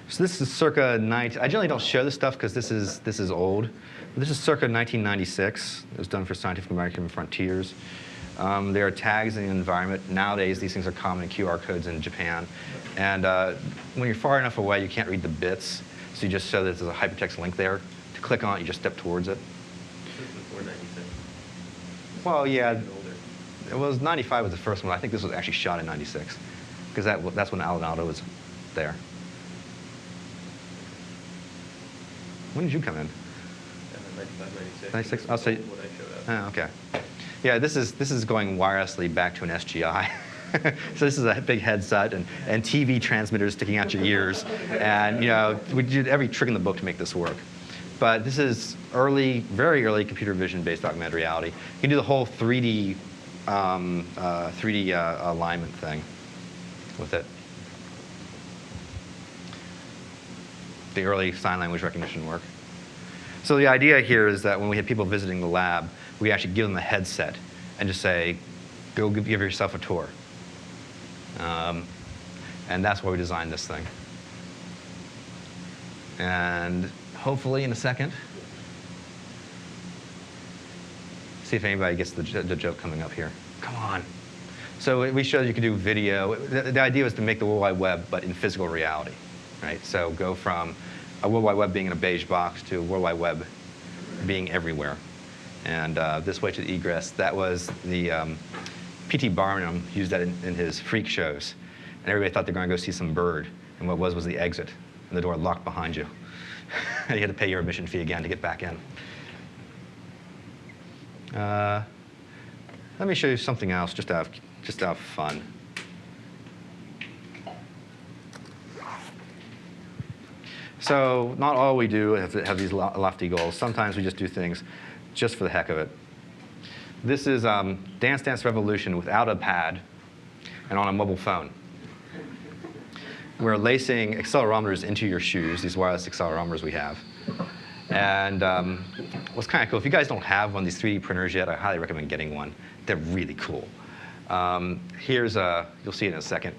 So this is circa 19. I generally don't show this stuff because this is old. This is circa 1996. It was done for Scientific American Frontiers. There are tags in the environment. Nowadays, these things are common in QR codes in Japan. And when you're far enough away, you can't read the bits. So you just show that there's a hypertext link there. To click on it, you just step towards it. Well, yeah. It was 95 was the first one. I think this was actually shot in 96. Because that's when Alan Alda was there. When did you come in? 95, 96. I'll say. Oh, okay. Yeah, this is going wirelessly back to an SGI. So this is a big headset and TV transmitters sticking out your ears, and we did every trick in the book to make this work. But this is early, very early computer vision-based augmented reality. You can do the whole 3D alignment thing with it. The early sign language recognition work. So the idea here is that when we had people visiting the lab, we actually give them a headset and just say, go give yourself a tour. And that's why we designed this thing. And hopefully in a second, see if anybody gets the joke coming up here. Come on. So we showed you could do video. The idea was to make the World Wide Web, but in physical reality, right? So go from a World Wide Web being in a beige box to a World Wide Web being everywhere. And this way to the egress, that was the P.T. Barnum used that in his freak shows. And everybody thought they were going to go see some bird. And what was the exit. And the door locked behind you. And you had to pay your admission fee again to get back in. Let me show you something else just to have fun. So not all we do have these lofty goals. Sometimes we just do things just for the heck of it. This is Dance Dance Revolution without a pad and on a mobile phone. We're lacing accelerometers into your shoes, these wireless accelerometers we have. And what's kind of cool, if you guys don't have one of these 3D printers yet, I highly recommend getting one. They're really cool. You'll see it in a second.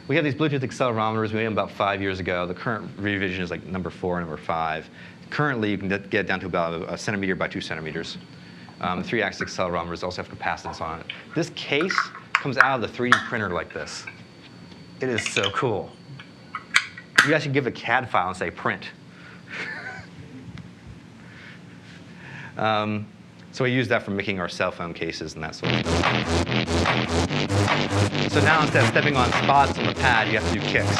We have these Bluetooth accelerometers. We made them about 5 years ago. The current revision is like number 4 and number 5. Currently, you can get it down to about a centimeter by 2 centimeters. 3-axis accelerometers also have capacitance on it. This case comes out of the 3D printer like this. It is so cool. You actually give a CAD file and say print. So we use that for making our cell phone cases and that sort of stuff. So now instead of stepping on spots on the pad, you have to do kicks.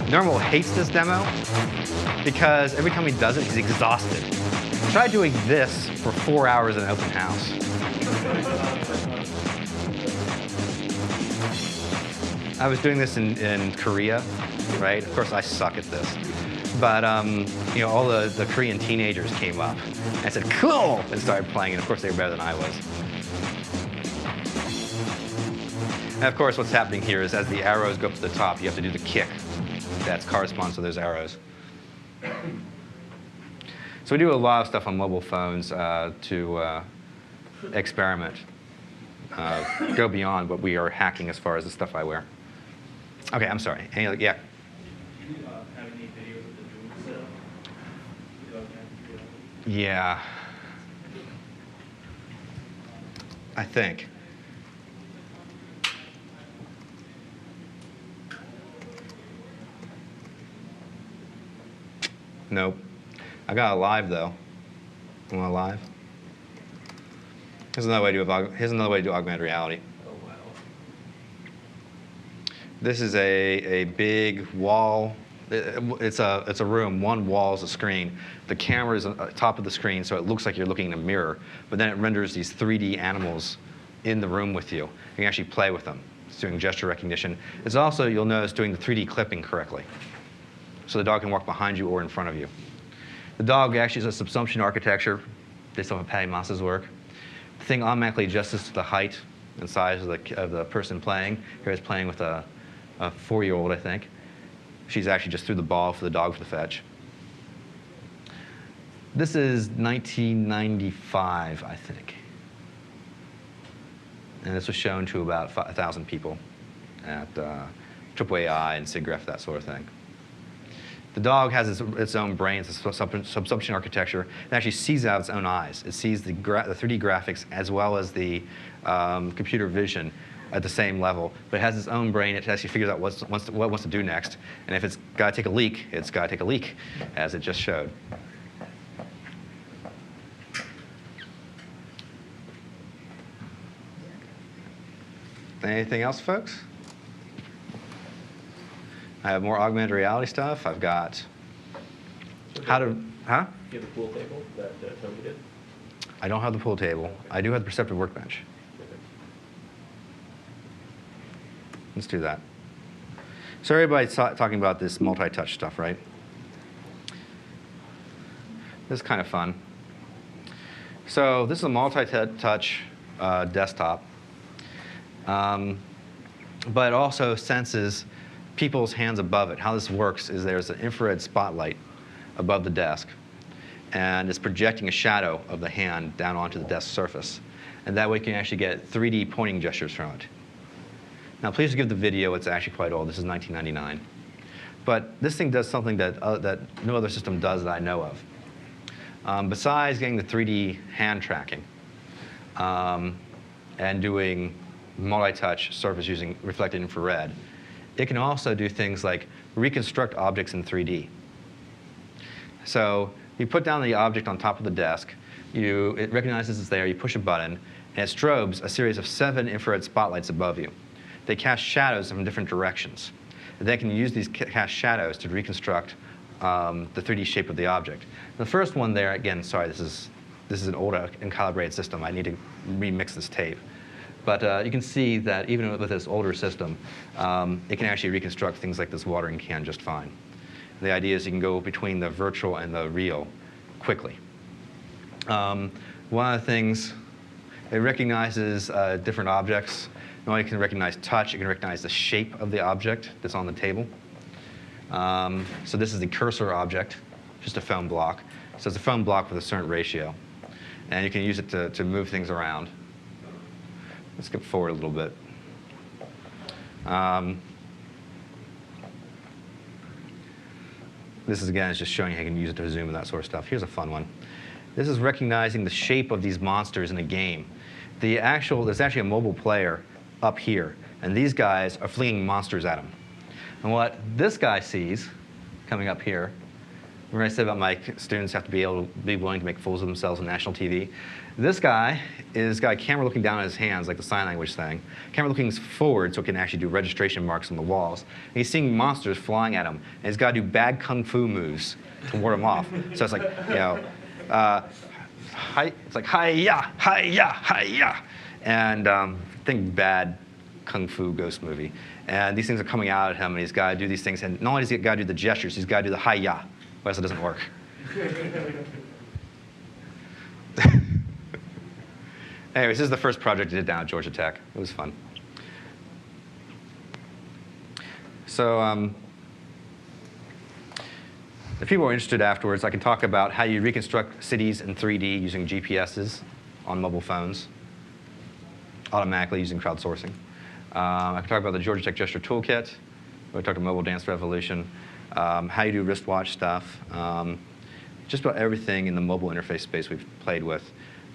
Normal hates this demo because every time he does it, he's exhausted. Try doing this for 4 hours in an open house. I was doing this in Korea, right? Of course, I suck at this. But all the Korean teenagers came up and said, cool, and started playing. And of course, they were better than I was. And of course, what's happening here is as the arrows go up to the top, you have to do the kick that corresponds to those arrows. So we do a lot of stuff on mobile phones to experiment, go beyond what we are hacking as far as the stuff I wear. OK, I'm sorry. Yeah. Yeah, I think. Nope. I got a live though. You want a live? Here's another way to do augmented reality. Oh, wow. This is a big wall. It's a room. One wall is a screen. The camera is on top of the screen, so it looks like you're looking in a mirror. But then it renders these 3D animals in the room with you. You can actually play with them. It's doing gesture recognition. It's also, you'll notice, doing the 3D clipping correctly. So the dog can walk behind you or in front of you. The dog actually is a subsumption architecture based on Patty Moss's work. The thing automatically adjusts to the height and size of the person playing. Here he's playing with a 4-year-old, I think. She's actually just threw the ball for the dog for the fetch. This is 1995, I think. And this was shown to about 1,000 people at AAAI and SIGGRAPH, that sort of thing. The dog has its own brain. It's a subsumption architecture. It actually sees out its own eyes. It sees the 3D graphics as well as the computer vision at the same level, but it has its own brain. It actually figures out what it wants to do next. And if it's got to take a leak, it's got to take a leak, as it just showed. Anything else, folks? I have more augmented reality stuff. I've got how to, huh? Do you have the pool table that Toby did? I don't have the pool table. I do have the perceptive workbench. Let's do that. So everybody's talking about this multi-touch stuff, right? This is kind of fun. So this is a multi-touch desktop, but it also senses people's hands above it. How this works is there's an infrared spotlight above the desk, and it's projecting a shadow of the hand down onto the desk surface. And that way you can actually get 3D pointing gestures from it. Now, please give the video. It's actually quite old. This is 1999. But this thing does something that no other system does that I know of. Besides getting the 3D hand tracking and doing multi-touch surface using reflected infrared, it can also do things like reconstruct objects in 3D. So you put down the object on top of the desk. It recognizes it's there. You push a button, and it strobes a series of 7 infrared spotlights above you. They cast shadows from different directions. And they can use these cast shadows to reconstruct the 3D shape of the object. The first one there, again, sorry, this is an old and calibrated system. I need to remix this tape. But you can see that even with this older system, it can actually reconstruct things like this watering can just fine. The idea is you can go between the virtual and the real quickly. One of the things, it recognizes different objects. Not only can it recognize touch, it can recognize the shape of the object that's on the table. So this is the cursor object, just a phone block. So it's a phone block with a certain ratio. And you can use it to move things around. Let's skip forward a little bit. This is, again, just showing how you can use it to zoom and that sort of stuff. Here's a fun one. This is recognizing the shape of these monsters in a game. There's actually a mobile player up here, and these guys are flinging monsters at him. And what this guy sees coming up here, remember I said about my students have to be willing to make fools of themselves on national TV? This guy has got a camera looking down at his hands, like the sign language thing. Camera looking forward so it can actually do registration marks on the walls. And he's seeing monsters flying at him, and he's got to do bad kung fu moves to ward them off. So it's like, it's like hi-ya, hi-ya, hi-ya. And think bad kung fu ghost movie. And these things are coming out at him, and he's got to do these things. And not only does he got to do the gestures, he's got to do the hi-ya, or else it doesn't work. Anyways, this is the first project I did down at Georgia Tech. It was fun. So if people are interested afterwards, I can talk about how you reconstruct cities in 3D using GPSs on mobile phones, automatically using crowdsourcing. I can talk about the Georgia Tech Gesture Toolkit. We talked about Mobile Dance Revolution, how you do wristwatch stuff, just about everything in the mobile interface space we've played with.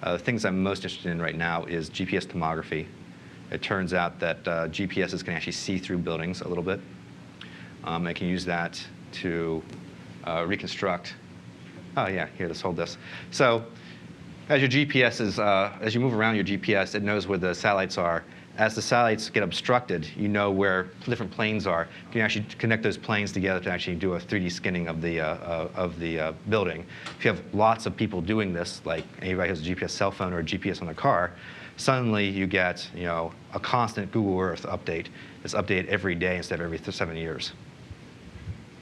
The things I'm most interested in right now is GPS tomography. It turns out that GPSs can actually see through buildings a little bit. I can use that to reconstruct. Oh yeah, here, let's hold this. So As your GPS is, as you move around your GPS, it knows where the satellites are. As the satellites get obstructed, you know where different planes are. You can actually connect those planes together to actually do a 3D scanning of the building. If you have lots of people doing this, like anybody who has a GPS cell phone or a GPS on their car, suddenly you get a constant Google Earth update. It's updated every day instead of every 7 years.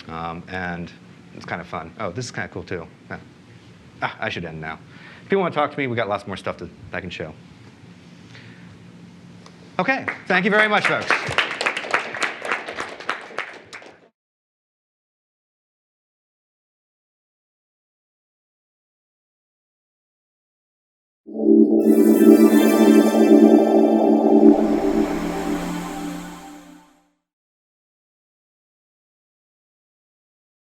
And it's kind of fun. Oh, this is kind of cool too. I should end now. If you want to talk to me, we got lots more stuff that I can show. OK, thank you very much, folks.